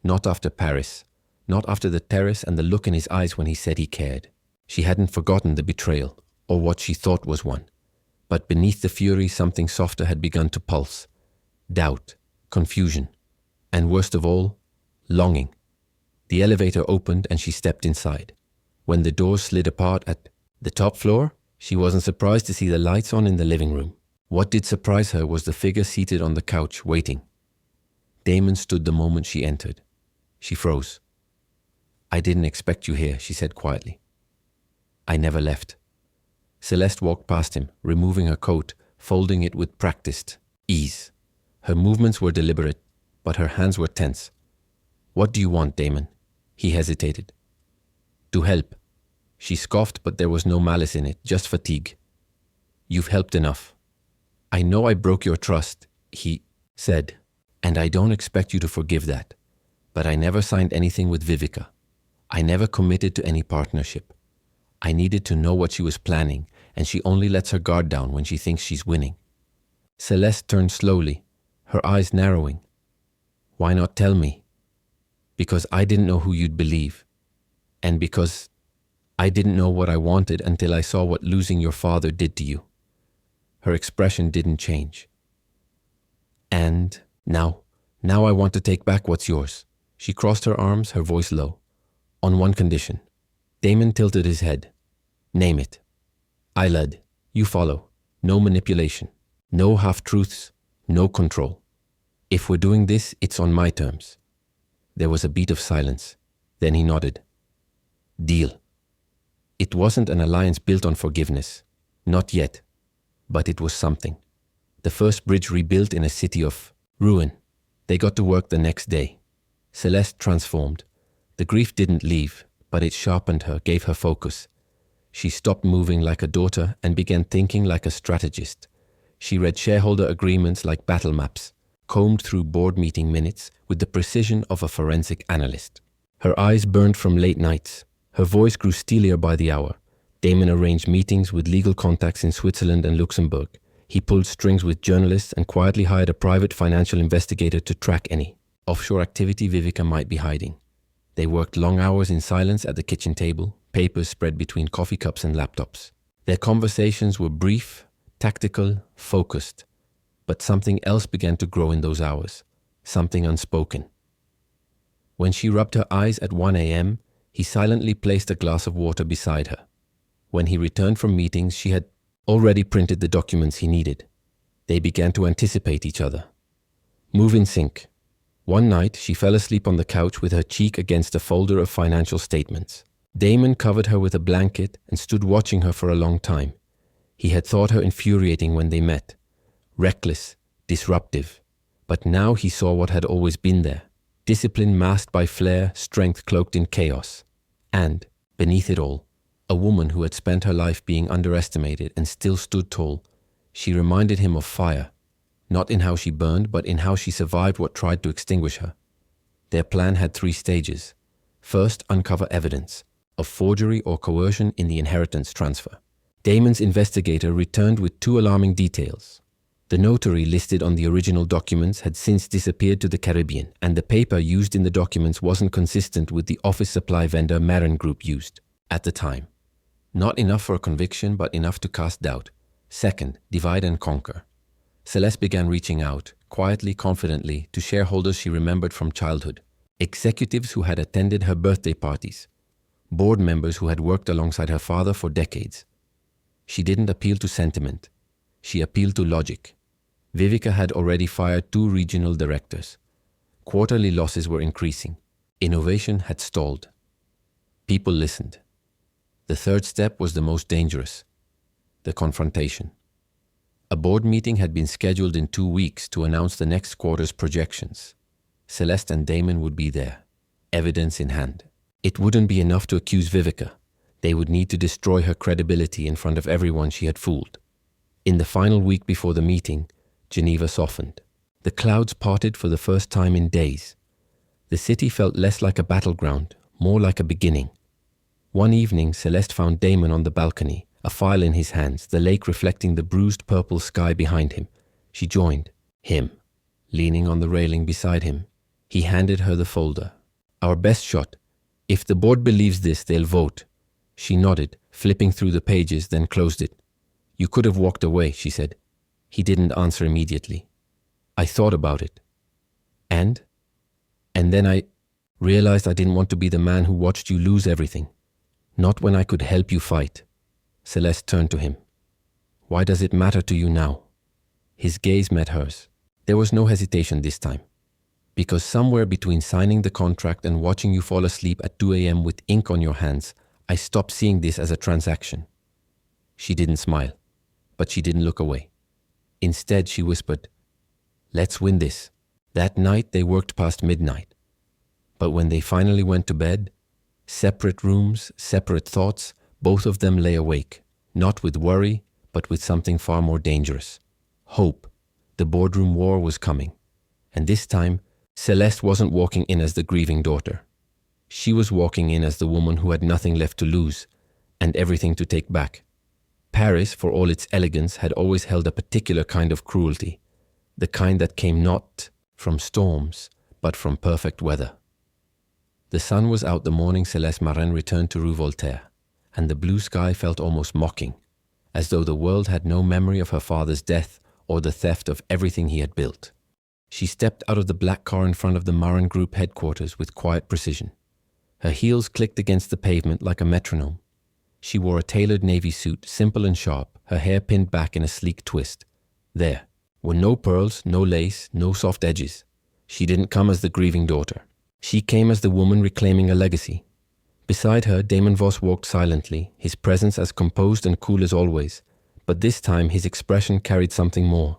Not after Paris. Not after the terrace and the look in his eyes when he said he cared. She hadn't forgotten the betrayal, or what she thought was one. But beneath the fury, something softer had begun to pulse. Doubt, confusion, and worst of all, longing. The elevator opened and she stepped inside. When the doors slid apart at the top floor, she wasn't surprised to see the lights on in the living room. What did surprise her was the figure seated on the couch, waiting. Damon stood the moment she entered. She froze. "I didn't expect you here," she said quietly. "I never left." Celeste walked past him, removing her coat, folding it with practiced ease. Her movements were deliberate, but her hands were tense. "What do you want, Damon?" He hesitated. To help. She scoffed, but there was no malice in it, just fatigue. You've helped enough. I know I broke your trust, he said, and I don't expect you to forgive that. But I never signed anything with Vivica. I never committed to any partnership. I needed to know what she was planning, and she only lets her guard down when she thinks she's winning. Celeste turned slowly, her eyes narrowing. Why not tell me? Because I didn't know who you'd believe. And because I didn't know what I wanted until I saw what losing your father did to you. Her expression didn't change. And now I want to take back what's yours. She crossed her arms, her voice low. On one condition. Damon tilted his head. Name it. I led. You follow. No manipulation. No half-truths. No control. If we're doing this, it's on my terms. There was a beat of silence. Then he nodded. Deal. It wasn't an alliance built on forgiveness. Not yet. But it was something. The first bridge rebuilt in a city of ruin. They got to work the next day. Celeste transformed. The grief didn't leave, but it sharpened her, gave her focus. She stopped moving like a daughter and began thinking like a strategist. She read shareholder agreements like battle maps, combed through board meeting minutes with the precision of a forensic analyst. Her eyes burned from late nights. Her voice grew steelier by the hour. Damon arranged meetings with legal contacts in Switzerland and Luxembourg. He pulled strings with journalists and quietly hired a private financial investigator to track any offshore activity Vivica might be hiding. They worked long hours in silence at the kitchen table, papers spread between coffee cups and laptops. Their conversations were brief, tactical, focused. But something else began to grow in those hours, something unspoken. When she rubbed her eyes at 1 a.m., he silently placed a glass of water beside her. When he returned from meetings, she had already printed the documents he needed. They began to anticipate each other. Move in sync. One night, she fell asleep on the couch with her cheek against a folder of financial statements. Damon covered her with a blanket and stood watching her for a long time. He had thought her infuriating when they met. Reckless, disruptive. But now he saw what had always been there. Discipline masked by flair, strength cloaked in chaos. And, beneath it all, a woman who had spent her life being underestimated and still stood tall. She reminded him of fire. Not in how she burned, but in how she survived what tried to extinguish her. Their plan had 3 stages. First, uncover evidence of forgery or coercion in the inheritance transfer. Damon's investigator returned with 2 alarming details. The notary listed on the original documents had since disappeared to the Caribbean, and the paper used in the documents wasn't consistent with the office supply vendor Marin Group used at the time. Not enough for a conviction, but enough to cast doubt. Second, divide and conquer. Celeste began reaching out, quietly, confidently, to shareholders she remembered from childhood, executives who had attended her birthday parties, board members who had worked alongside her father for decades. She didn't appeal to sentiment. She appealed to logic. Vivica had already fired 2 regional directors. Quarterly losses were increasing. Innovation had stalled. People listened. The third step was the most dangerous: the confrontation. A board meeting had been scheduled in 2 weeks to announce the next quarter's projections. Celeste and Damon would be there, evidence in hand. It wouldn't be enough to accuse Vivica. They would need to destroy her credibility in front of everyone she had fooled. In the final week before the meeting, Geneva softened. The clouds parted for the first time in days. The city felt less like a battleground, more like a beginning. One evening, Celeste found Damon on the balcony, a file in his hands, the lake reflecting the bruised purple sky behind him. She joined him, leaning on the railing beside him. He handed her the folder. Our best shot. If the board believes this, they'll vote. She nodded, flipping through the pages, then closed it. You could have walked away, she said. He didn't answer immediately. I thought about it. And then I realized I didn't want to be the man who watched you lose everything. Not when I could help you fight. Celeste turned to him. Why does it matter to you now? His gaze met hers. There was no hesitation this time. Because somewhere between signing the contract and watching you fall asleep at 2 a.m. with ink on your hands, I stopped seeing this as a transaction. She didn't smile, but she didn't look away. Instead, she whispered, let's win this. That night, they worked past midnight. But when they finally went to bed, Separate rooms, separate thoughts, both of them lay awake, not with worry, but with something far more dangerous. Hope. The boardroom war was coming. And this time, Celeste wasn't walking in as the grieving daughter. She was walking in as the woman who had nothing left to lose and everything to take back. Paris, for all its elegance, had always held a particular kind of cruelty, the kind that came not from storms, but from perfect weather. The sun was out the morning Celeste Marin returned to Rue Voltaire, and the blue sky felt almost mocking, as though the world had no memory of her father's death or the theft of everything he had built. She stepped out of the black car in front of the Marin Group headquarters with quiet precision. Her heels clicked against the pavement like a metronome. She wore a tailored navy suit, simple and sharp, her hair pinned back in a sleek twist. There were no pearls, no lace, no soft edges. She didn't come as the grieving daughter. She came as the woman reclaiming a legacy. Beside her, Damon Voss walked silently, his presence as composed and cool as always, but this time his expression carried something more.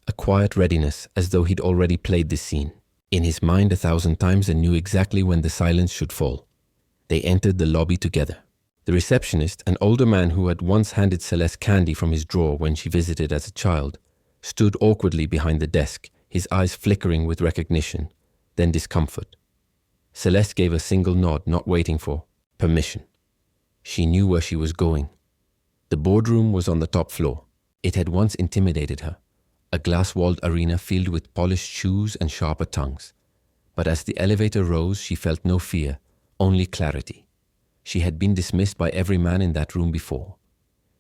A quiet readiness, as though he'd already played this scene in his mind 1,000 times and knew exactly when the silence should fall. They entered the lobby together. The receptionist, an older man who had once handed Celeste candy from his drawer when she visited as a child, stood awkwardly behind the desk, his eyes flickering with recognition, then discomfort. Celeste gave a single nod, not waiting for permission. She knew where she was going. The boardroom was on the top floor. It had once intimidated her, a glass-walled arena filled with polished shoes and sharper tongues. But as the elevator rose, she felt no fear, only clarity. She had been dismissed by every man in that room before.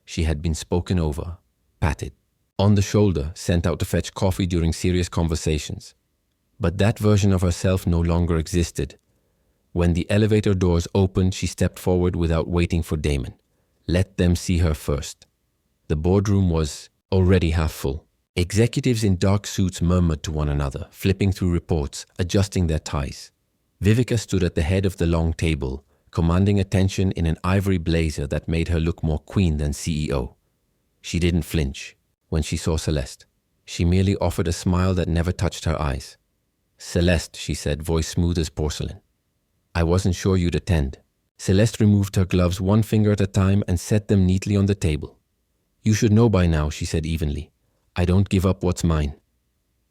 She had been spoken over, patted, on the shoulder, sent out to fetch coffee during serious conversations. But that version of herself no longer existed. When the elevator doors opened, she stepped forward without waiting for Damon. Let them see her first. The boardroom was already half full. Executives in dark suits murmured to one another, flipping through reports, adjusting their ties. Vivica stood at the head of the long table, commanding attention in an ivory blazer that made her look more queen than CEO. She didn't flinch when she saw Celeste. She merely offered a smile that never touched her eyes. "Celeste," she said, voice smooth as porcelain. "I wasn't sure you'd attend." Celeste removed her gloves one finger at a time and set them neatly on the table. "You should know by now," she said evenly. "I don't give up what's mine."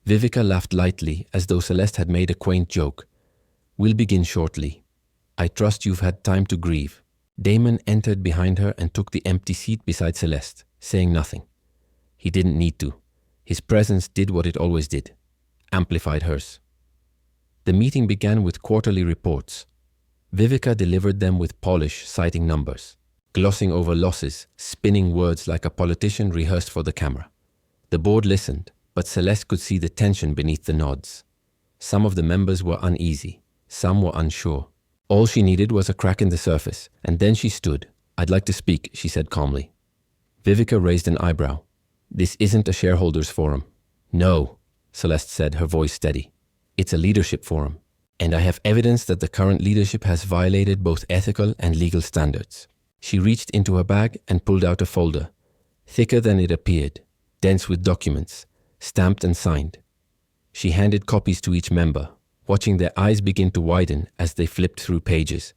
Vivica laughed lightly, as though Celeste had made a quaint joke. "We'll begin shortly. I trust you've had time to grieve." Damon entered behind her and took the empty seat beside Celeste, saying nothing. He didn't need to. His presence did what it always did, amplified hers. The meeting began with quarterly reports. Vivica delivered them with polish, citing numbers, glossing over losses, spinning words like a politician rehearsed for the camera. The board listened, but Celeste could see the tension beneath the nods. Some of the members were uneasy, some were unsure. All she needed was a crack in the surface, and then she stood. "I'd like to speak," she said calmly. Vivica raised an eyebrow. "This isn't a shareholders forum." "No," Celeste said, her voice steady. "It's a leadership forum, and I have evidence that the current leadership has violated both ethical and legal standards." She reached into her bag and pulled out a folder, thicker than it appeared, dense with documents, stamped and signed. She handed copies to each member, watching their eyes begin to widen as they flipped through pages.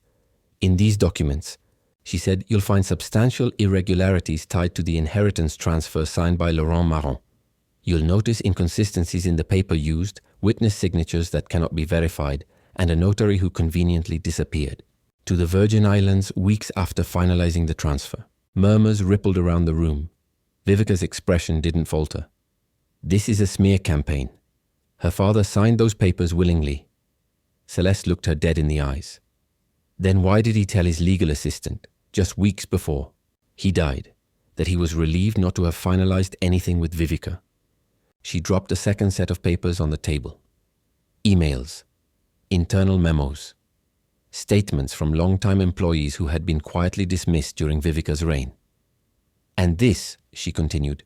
"In these documents," she said, "you'll find substantial irregularities tied to the inheritance transfer signed by Laurent Marron. You'll notice inconsistencies in the paper used, witness signatures that cannot be verified, and a notary who conveniently disappeared to the Virgin Islands weeks after finalizing the transfer." Murmurs rippled around the room. Vivica's expression didn't falter. "This is a smear campaign. Her father signed those papers willingly." Celeste looked her dead in the eyes. "Then why did he tell his legal assistant, just weeks before he died, that he was relieved not to have finalized anything with Vivica?" She dropped a second set of papers on the table. Emails, internal memos, statements from long-time employees who had been quietly dismissed during Vivica's reign. "And this," she continued,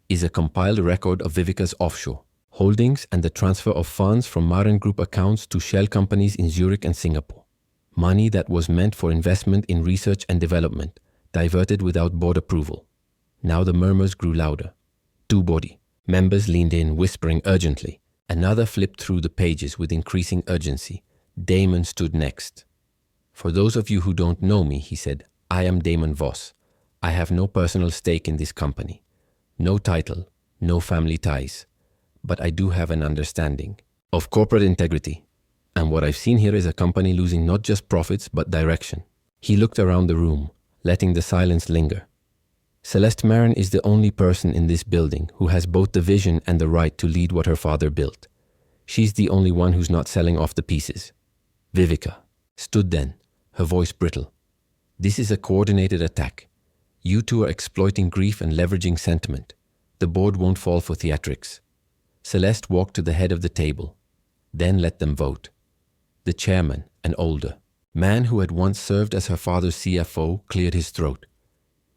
"is a compiled record of Vivica's offshore holdings and the transfer of funds from Marin Group accounts to shell companies in Zurich and Singapore. Money that was meant for investment in research and development, diverted without board approval." Now the murmurs grew louder. Two body members leaned in, whispering urgently. Another flipped through the pages with increasing urgency. Damon stood next. For those of you who don't know me, he said, I am Damon Voss. I have no personal stake in this company. No title, no family ties. But I do have an understanding of corporate integrity. And what I've seen here is a company losing not just profits, but direction. He looked around the room, letting the silence linger. Celeste Marin is the only person in this building who has both the vision and the right to lead what her father built. She's the only one who's not selling off the pieces. Vivica stood then, her voice brittle. This is a coordinated attack. You two are exploiting grief and leveraging sentiment. The board won't fall for theatrics. Celeste walked to the head of the table, then let them vote. The chairman, an older man who had once served as her father's CFO, cleared his throat.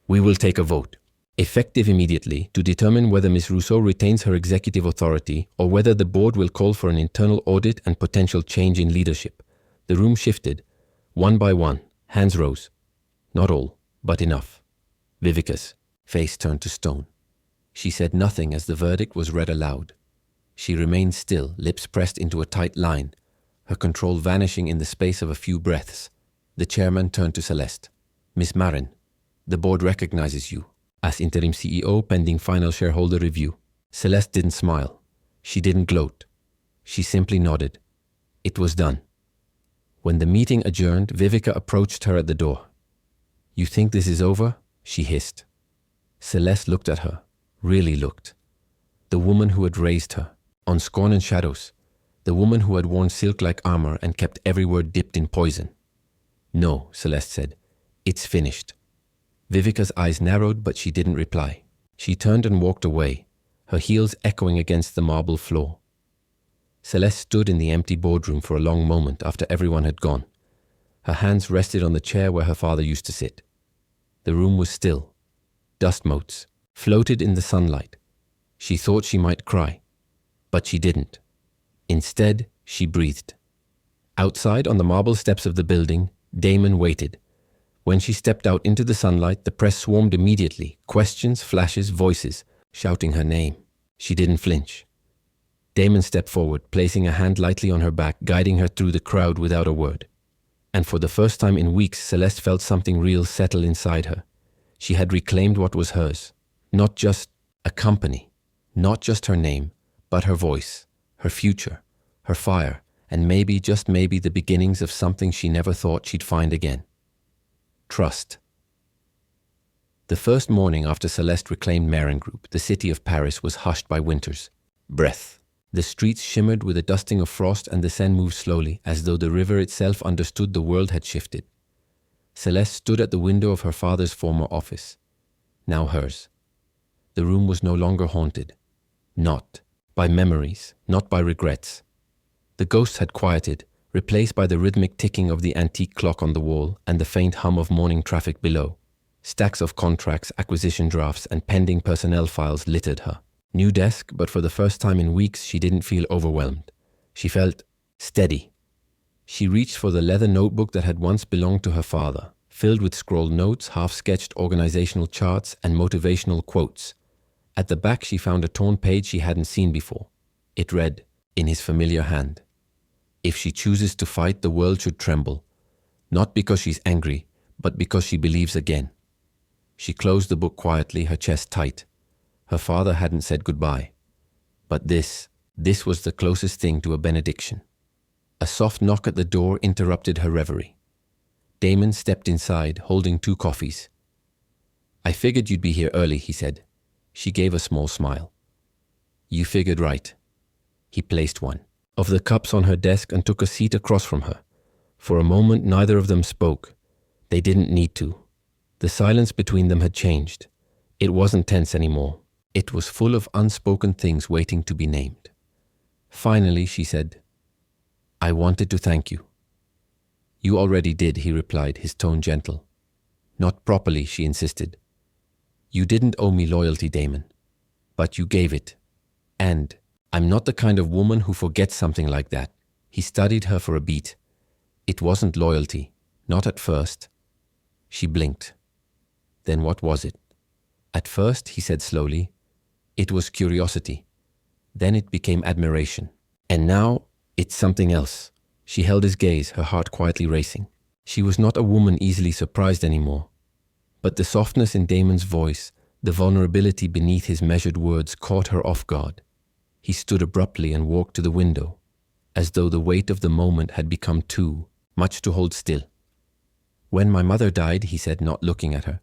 We will take a vote, effective immediately, to determine whether Ms. Rousseau retains her executive authority or whether the board will call for an internal audit and potential change in leadership. The room shifted. One by one, hands rose. Not all, but enough. Vivica's face turned to stone. She said nothing as the verdict was read aloud. She remained still, lips pressed into a tight line, her control vanishing in the space of a few breaths. The chairman turned to Celeste. Miss Marin, the board recognizes you as interim CEO pending final shareholder review. Celeste didn't smile. She didn't gloat. She simply nodded. It was done. When the meeting adjourned, Vivica approached her at the door. You think this is over? She hissed. Celeste looked at her, really looked. The woman who had raised her, on scorn and shadows. The woman who had worn silk-like armor and kept every word dipped in poison. No, Celeste said. It's finished. Vivica's eyes narrowed, but she didn't reply. She turned and walked away, her heels echoing against the marble floor. Celeste stood in the empty boardroom for a long moment after everyone had gone. Her hands rested on the chair where her father used to sit. The room was still. Dust motes floated in the sunlight. She thought she might cry, but she didn't. Instead, she breathed. Outside on the marble steps of the building, Damon waited. When she stepped out into the sunlight, the press swarmed immediately, questions, flashes, voices, shouting her name. She didn't flinch. Damon stepped forward, placing a hand lightly on her back, guiding her through the crowd without a word. And for the first time in weeks, Celeste felt something real settle inside her. She had reclaimed what was hers. Not just a company, not just her name, but her voice, her future, her fire, and maybe, just maybe, the beginnings of something she never thought she'd find again. Trust. The first morning after Celeste reclaimed Marin Group, the city of Paris was hushed by winter's breath. The streets shimmered with a dusting of frost and the Seine moved slowly, as though the river itself understood the world had shifted. Celeste stood at the window of her father's former office, now hers. The room was no longer haunted. Not by memories, not by regrets. The ghosts had quieted, replaced by the rhythmic ticking of the antique clock on the wall and the faint hum of morning traffic below. Stacks of contracts, acquisition drafts, and pending personnel files littered her. New desk, but for the first time in weeks, she didn't feel overwhelmed. She felt steady. She reached for the leather notebook that had once belonged to her father, filled with scrawled notes, half-sketched organizational charts, and motivational quotes. At the back, she found a torn page she hadn't seen before. It read, in his familiar hand, "If she chooses to fight, the world should tremble. Not because she's angry, but because she believes again." She closed the book quietly, her chest tight. Her father hadn't said goodbye. But this was the closest thing to a benediction. A soft knock at the door interrupted her reverie. Damon stepped inside, holding 2 coffees. "I figured you'd be here early," he said. She gave a small smile. "You figured right." He placed one of the cups on her desk and took a seat across from her. For a moment, neither of them spoke. They didn't need to. The silence between them had changed. It wasn't tense anymore. It was full of unspoken things waiting to be named. Finally, she said, "I wanted to thank you." "You already did," he replied, his tone gentle. "Not properly," she insisted. "You didn't owe me loyalty, Damon, but you gave it. And I'm not the kind of woman who forgets something like that." He studied her for a beat. "It wasn't loyalty, not at first." She blinked. "Then what was it?" "At first," he said slowly, "it was curiosity. Then it became admiration. And now it's something else." She held his gaze, her heart quietly racing. She was not a woman easily surprised anymore, but the softness in Damon's voice, the vulnerability beneath his measured words caught her off guard. He stood abruptly and walked to the window, as though the weight of the moment had become too much to hold still. "When my mother died," he said, not looking at her,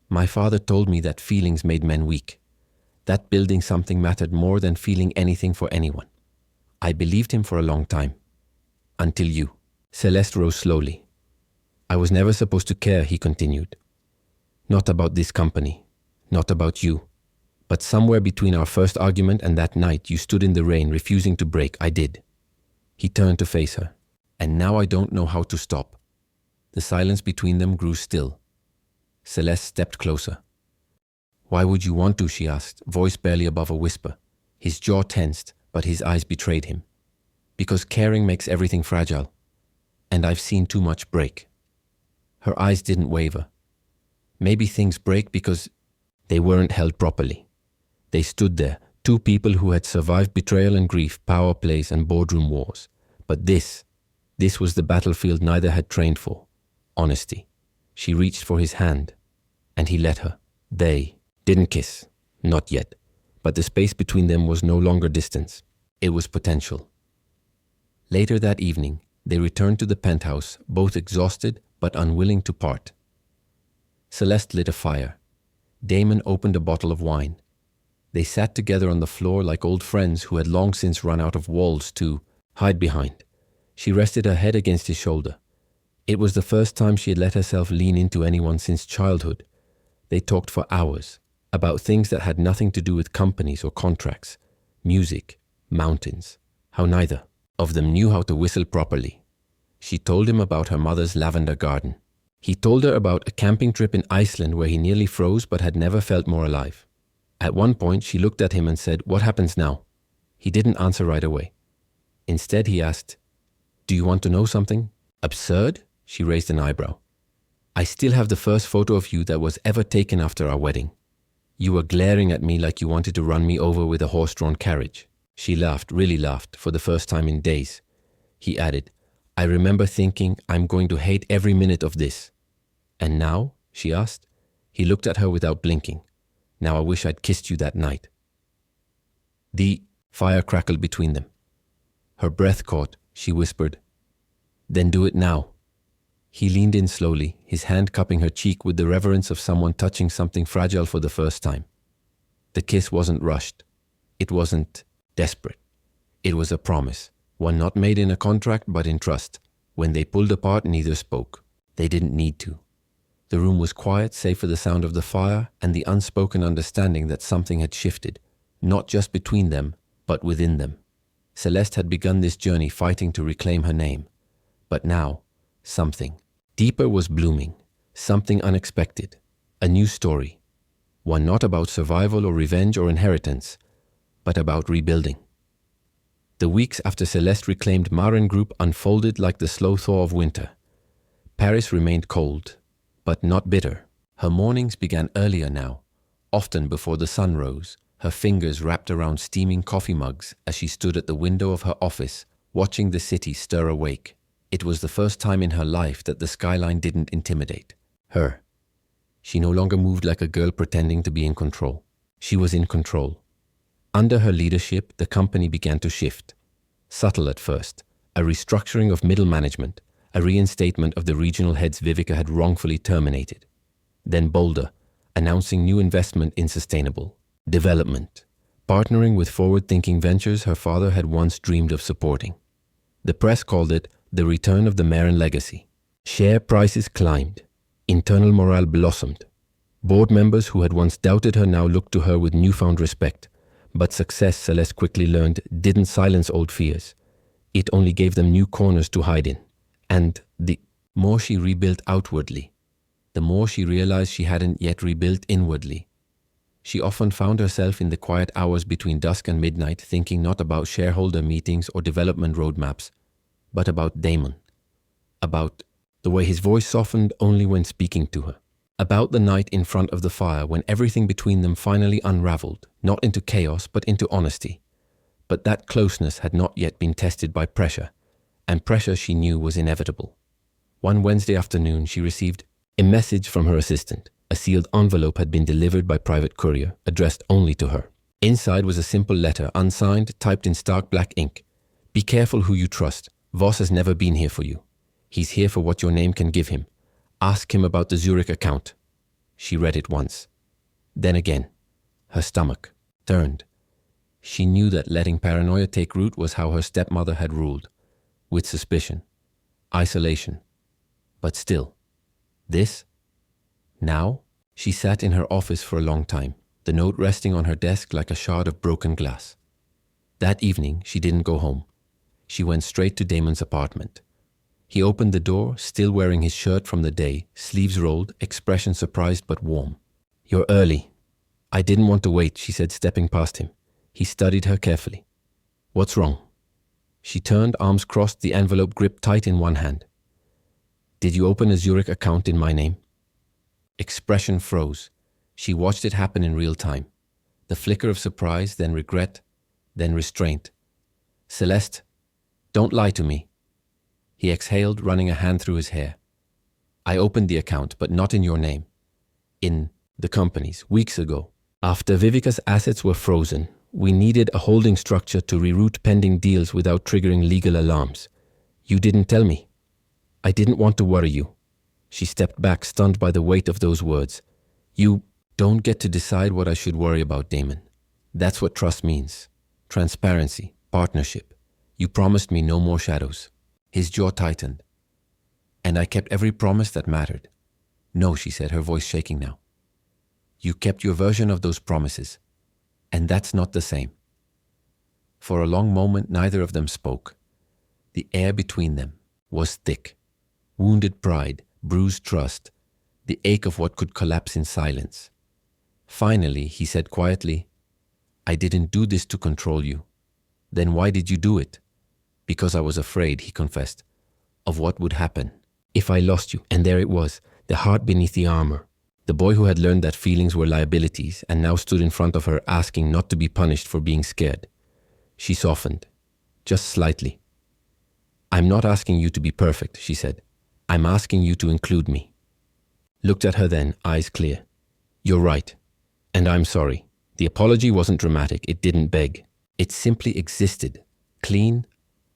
"my father told me that feelings made men weak, that building something mattered more than feeling anything for anyone. I believed him for a long time. Until you." Celeste rose slowly. "I was never supposed to care," he continued. "Not about this company, not about you. But somewhere between our first argument and that night you stood in the rain refusing to break, I did." He turned to face her. "And now I don't know how to stop." The silence between them grew still. Celeste stepped closer. "Why would you want to?" she asked, voice barely above a whisper. His jaw tensed, but his eyes betrayed him. "Because caring makes everything fragile. And I've seen too much break." Her eyes didn't waver. "Maybe things break because they weren't held properly." They stood there, two people who had survived betrayal and grief, power plays and boardroom wars. But this was the battlefield neither had trained for. Honesty. She reached for his hand, and he let her. They didn't kiss, not yet, but the space between them was no longer distance. It was potential. Later that evening, they returned to the penthouse, both exhausted but unwilling to part. Celeste lit a fire. Damon opened a bottle of wine. They sat together on the floor like old friends who had long since run out of walls to hide behind. She rested her head against his shoulder. It was the first time she had let herself lean into anyone since childhood. They talked for hours, about things that had nothing to do with companies or contracts, music, mountains, how neither of them knew how to whistle properly. She told him about her mother's lavender garden. He told her about a camping trip in Iceland where he nearly froze but had never felt more alive. At one point, she looked at him and said, "What happens now?" He didn't answer right away. Instead, he asked, "Do you want to know something absurd?" She raised an eyebrow. "I still have the first photo of you that was ever taken after our wedding. You were glaring at me like you wanted to run me over with a horse-drawn carriage." She laughed, really laughed, for the first time in days. He added, "I remember thinking, I'm going to hate every minute of this." "And now?" she asked. He looked at her without blinking. "Now I wish I'd kissed you that night." The fire crackled between them. Her breath caught. She whispered, "Then do it now." He leaned in slowly, his hand cupping her cheek with the reverence of someone touching something fragile for the first time. The kiss wasn't rushed. It wasn't desperate. It was a promise, one not made in a contract but in trust. When they pulled apart, neither spoke. They didn't need to. The room was quiet, save for the sound of the fire and the unspoken understanding that something had shifted, not just between them, but within them. Celeste had begun this journey fighting to reclaim her name. But now, something deeper was blooming, something unexpected, a new story, one not about survival or revenge or inheritance, but about rebuilding. The weeks after Celeste reclaimed Maren Group unfolded like the slow thaw of winter. Paris remained cold, but not bitter. Her mornings began earlier now, often before the sun rose, her fingers wrapped around steaming coffee mugs as she stood at the window of her office, watching the city stir awake. It was the first time in her life that the skyline didn't intimidate her. She no longer moved like a girl pretending to be in control. She was in control. Under her leadership, the company began to shift. Subtle at first, a restructuring of middle management, a reinstatement of the regional heads Vivica had wrongfully terminated. Then bolder, announcing new investment in sustainable development, partnering with forward-thinking ventures her father had once dreamed of supporting. The press called it the return of the Maren legacy. Share prices climbed. Internal morale blossomed. Board members who had once doubted her now looked to her with newfound respect. But success, Celeste quickly learned, didn't silence old fears. It only gave them new corners to hide in. And the more she rebuilt outwardly, the more she realized she hadn't yet rebuilt inwardly. She often found herself in the quiet hours between dusk and midnight thinking not about shareholder meetings or development roadmaps, but about Damon, about the way his voice softened only when speaking to her, about the night in front of the fire when everything between them finally unraveled, not into chaos but into honesty. But that closeness had not yet been tested by pressure, and pressure she knew was inevitable. One Wednesday afternoon, she received a message from her assistant. A sealed envelope had been delivered by private courier, addressed only to her. Inside was a simple letter, unsigned, typed in stark black ink. Be careful who you trust. Voss has never been here for you. He's here for what your name can give him. Ask him about the Zurich account. She read it once. Then again. Her stomach turned. She knew that letting paranoia take root was how her stepmother had ruled. With suspicion. Isolation. But still. This? Now? She sat in her office for a long time, the note resting on her desk like a shard of broken glass. That evening, she didn't go home. She went straight to Damon's apartment. He opened the door, still wearing his shirt from the day, sleeves rolled, expression surprised but warm. You're early. I didn't want to wait, she said, stepping past him. He studied her carefully. What's wrong? She turned, arms crossed, the envelope gripped tight in one hand. Did you open a Zurich account in my name? Expression froze. She watched it happen in real time. The flicker of surprise, then regret, then restraint. Celeste, don't lie to me. He exhaled, running a hand through his hair. I opened the account, but not in your name. In the company's, weeks ago. After Vivica's assets were frozen, we needed a holding structure to reroute pending deals without triggering legal alarms. You didn't tell me. I didn't want to worry you. She stepped back, stunned by the weight of those words. You don't get to decide what I should worry about, Damon. That's what trust means. Transparency, partnership. You promised me no more shadows. His jaw tightened. And I kept every promise that mattered. No, she said, her voice shaking now. You kept your version of those promises. And that's not the same. For a long moment, neither of them spoke. The air between them was thick. Wounded pride, bruised trust, the ache of what could collapse in silence. Finally, he said quietly, I didn't do this to control you. Then why did you do it? Because I was afraid, he confessed, of what would happen if I lost you. And there it was, the heart beneath the armor. The boy who had learned that feelings were liabilities and now stood in front of her asking not to be punished for being scared. She softened, just slightly. I'm not asking you to be perfect, she said. I'm asking you to include me. Looked at her then, eyes clear. You're right. And I'm sorry. The apology wasn't dramatic. It didn't beg. It simply existed. Clean,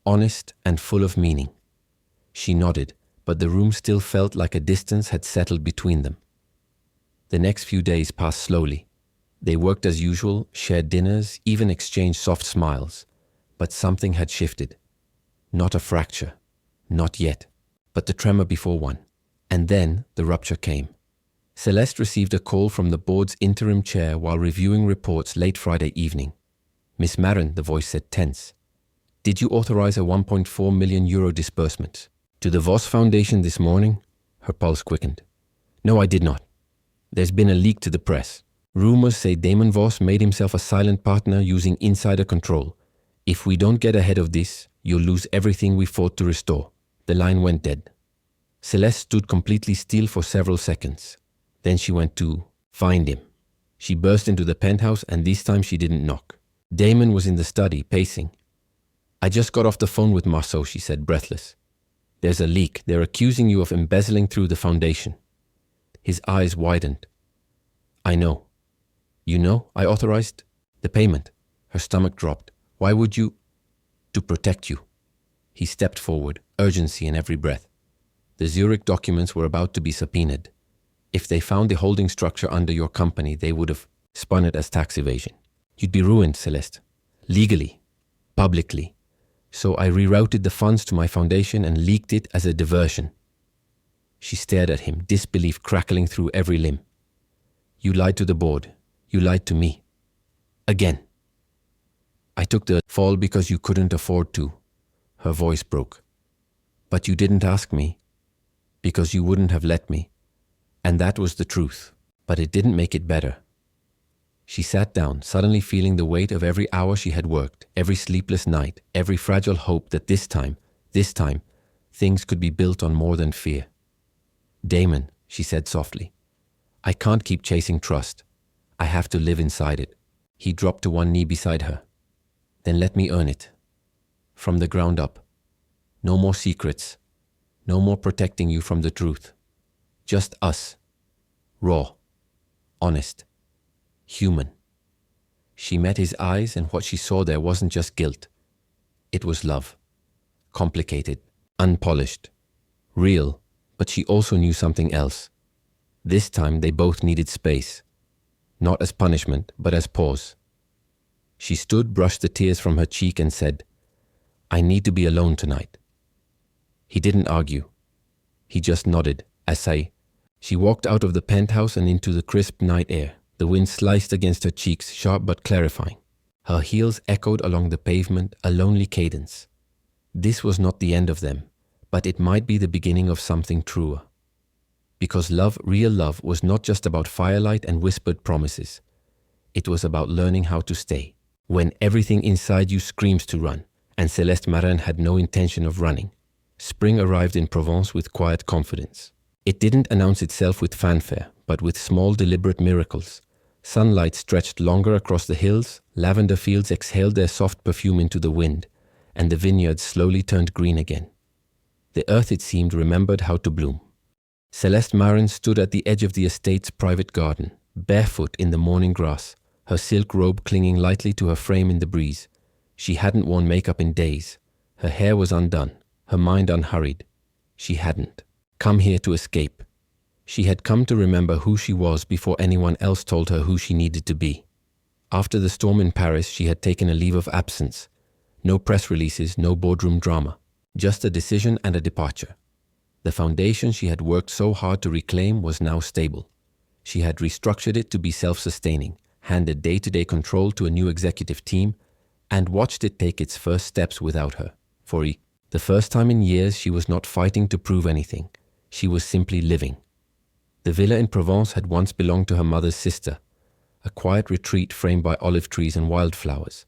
honest, and full of meaning. She nodded, but the room still felt like a distance had settled between them. The next few days passed slowly. They worked as usual, shared dinners, even exchanged soft smiles. But something had shifted. Not a fracture. Not yet. But the tremor before one. And then the rupture came. Celeste received a call from the board's interim chair while reviewing reports late Friday evening. Miss Marin, the voice said, tense. Did you authorize a 1.4 million euro disbursement to the Voss Foundation this morning? Her pulse quickened. No, I did not. There's been a leak to the press. Rumors say Damon Voss made himself a silent partner using insider control. If we don't get ahead of this, you'll lose everything we fought to restore. The line went dead. Celeste stood completely still for several seconds. Then she went to find him. She burst into the penthouse, and this time she didn't knock. Damon was in the study, pacing. I just got off the phone with Marceau, she said, breathless. There's a leak. They're accusing you of embezzling through the foundation. His eyes widened. I know. You know, I authorized the payment. Her stomach dropped. Why would you? To protect you. He stepped forward, urgency in every breath. The Zurich documents were about to be subpoenaed. If they found the holding structure under your company, they would have spun it as tax evasion. You'd be ruined, Celeste. Legally. Publicly. So I rerouted the funds to my foundation and leaked it as a diversion. She stared at him, disbelief crackling through every limb. You lied to the board. You lied to me. Again. I took the fall because you couldn't afford to. Her voice broke. But you didn't ask me. Because you wouldn't have let me. And that was the truth. But it didn't make it better. She sat down, suddenly feeling the weight of every hour she had worked, every sleepless night, every fragile hope that this time, things could be built on more than fear. Damon, she said softly, I can't keep chasing trust. I have to live inside it. He dropped to one knee beside her. Then let me earn it. From the ground up. No more secrets. No more protecting you from the truth. Just us. Raw. Honest. Human. She met his eyes, and what she saw there wasn't just guilt. It was love. Complicated. Unpolished. Real. But she also knew something else. This time they both needed space. Not as punishment, but as pause. She stood, brushed the tears from her cheek, and said, "I need to be alone tonight." He didn't argue. He just nodded, as she walked out of the penthouse and into the crisp night air. The wind sliced against her cheeks, sharp but clarifying. Her heels echoed along the pavement, a lonely cadence. This was not the end of them, but it might be the beginning of something truer. Because love, real love, was not just about firelight and whispered promises. It was about learning how to stay. When everything inside you screams to run, and Celeste Marin had no intention of running. Spring arrived in Provence with quiet confidence. It didn't announce itself with fanfare, but with small deliberate miracles. Sunlight stretched longer across the hills, lavender fields exhaled their soft perfume into the wind, and the vineyards slowly turned green again. The earth, it seemed, remembered how to bloom. Celeste Marin stood at the edge of the estate's private garden, barefoot in the morning grass, her silk robe clinging lightly to her frame in the breeze. She hadn't worn makeup in days. Her hair was undone, her mind unhurried. She hadn't come here to escape. She had come to remember who she was before anyone else told her who she needed to be. After the storm in Paris, she had taken a leave of absence. No press releases, no boardroom drama. Just a decision and a departure. The foundation she had worked so hard to reclaim was now stable. She had restructured it to be self-sustaining, handed day-to-day control to a new executive team, and watched it take its first steps without her. For the first time in years, she was not fighting to prove anything. She was simply living. The villa in Provence had once belonged to her mother's sister, a quiet retreat framed by olive trees and wildflowers.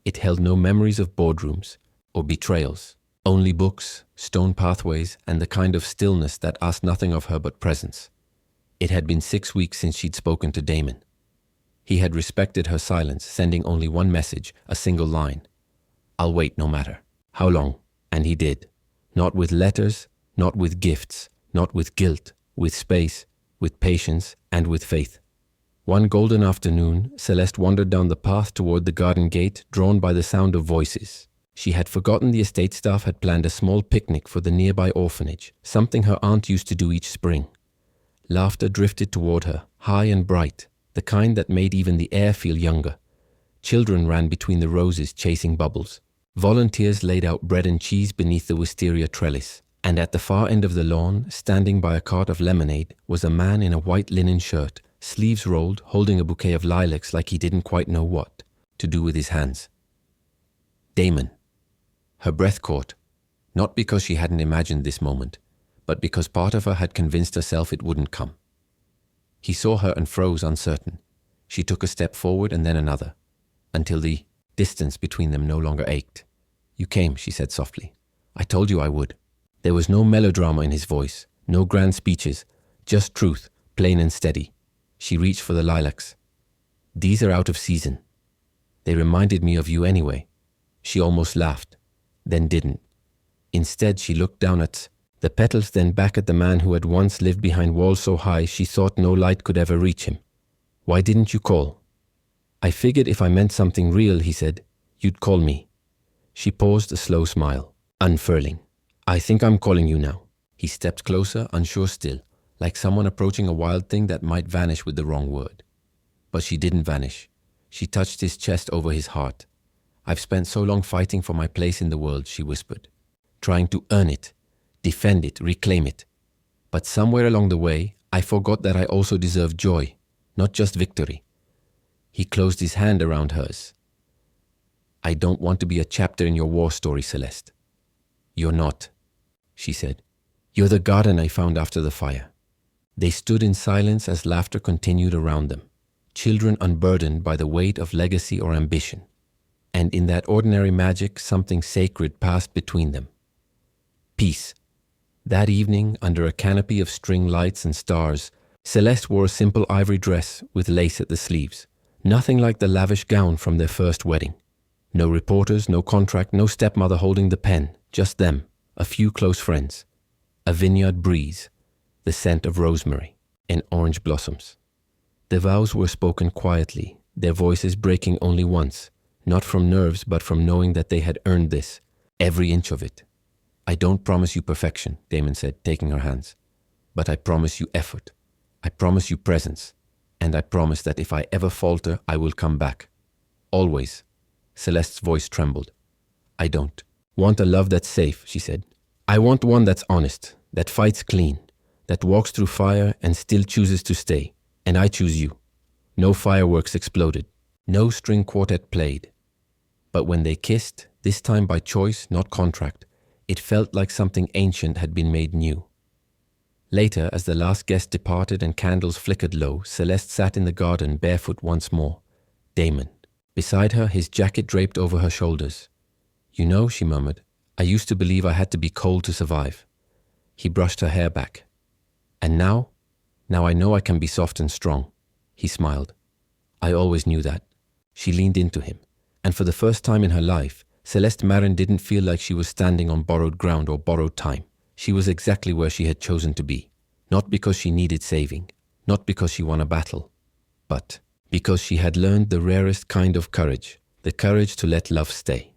It held no memories of boardrooms or betrayals, only books, stone pathways, and the kind of stillness that asked nothing of her but presence. It had been 6 weeks since she'd spoken to Damon. He had respected her silence, sending only one message, a single line. "I'll wait no matter. How long?" And he did. Not with letters, not with gifts, not with guilt, with space, with patience, and with faith. One golden afternoon, Celeste wandered down the path toward the garden gate, drawn by the sound of voices. She had forgotten the estate staff had planned a small picnic for the nearby orphanage, something her aunt used to do each spring. Laughter drifted toward her, high and bright, the kind that made even the air feel younger. Children ran between the roses, chasing bubbles. Volunteers laid out bread and cheese beneath the wisteria trellis. And at the far end of the lawn, standing by a cart of lemonade, was a man in a white linen shirt, sleeves rolled, holding a bouquet of lilacs like he didn't quite know what to do with his hands. Damon. Her breath caught, not because she hadn't imagined this moment, but because part of her had convinced herself it wouldn't come. He saw her and froze, uncertain. She took a step forward and then another, until the distance between them no longer ached. "You came," she said softly. "I told you I would." There was no melodrama in his voice, no grand speeches, just truth, plain and steady. She reached for the lilacs. "These are out of season. They reminded me of you anyway." She almost laughed, then didn't. Instead, she looked down at the petals, then back at the man who had once lived behind walls so high she thought no light could ever reach him. "Why didn't you call?" "I figured if I meant something real," he said, "you'd call me." She paused, a slow smile, unfurling. "I think I'm calling you now." He stepped closer, unsure still, like someone approaching a wild thing that might vanish with the wrong word. But she didn't vanish. She touched his chest over his heart. "I've spent so long fighting for my place in the world," she whispered, "trying to earn it, defend it, reclaim it. But somewhere along the way, I forgot that I also deserve joy, not just victory." He closed his hand around hers. "I don't want to be a chapter in your war story, Celeste." "You're not," she said. "You're the garden I found after the fire." They stood in silence as laughter continued around them, children unburdened by the weight of legacy or ambition. And in that ordinary magic, something sacred passed between them. Peace. That evening, under a canopy of string lights and stars, Celeste wore a simple ivory dress with lace at the sleeves, nothing like the lavish gown from their first wedding. No reporters, no contract, no stepmother holding the pen, just them, a few close friends. a vineyard breeze, the scent of rosemary, and orange blossoms. The vows were spoken quietly, their voices breaking only once, not from nerves but from knowing that they had earned this, every inch of it. I don't promise you perfection, Damon said, taking her hands. But I promise you effort. I promise you presence. And I promise that if I ever falter, I will come back. Always. Celeste's voice trembled. I don't want a love that's safe, she said. I want one that's honest, that fights clean, that walks through fire and still chooses to stay. And I choose you. No fireworks exploded. No string quartet played. But when they kissed, this time by choice, not contract, it felt like something ancient had been made new. Later, as the last guest departed and candles flickered low, Celeste sat in the garden barefoot once more. Damon. Beside her, his jacket draped over her shoulders. You know, she murmured, I used to believe I had to be cold to survive. He brushed her hair back. And now I know I can be soft and strong. He smiled. I always knew that. She leaned into him. And for the first time in her life, Celeste Marin didn't feel like she was standing on borrowed ground or borrowed time. She was exactly where she had chosen to be. Not because she needed saving, not because she won a battle, but because she had learned the rarest kind of courage, the courage to let love stay.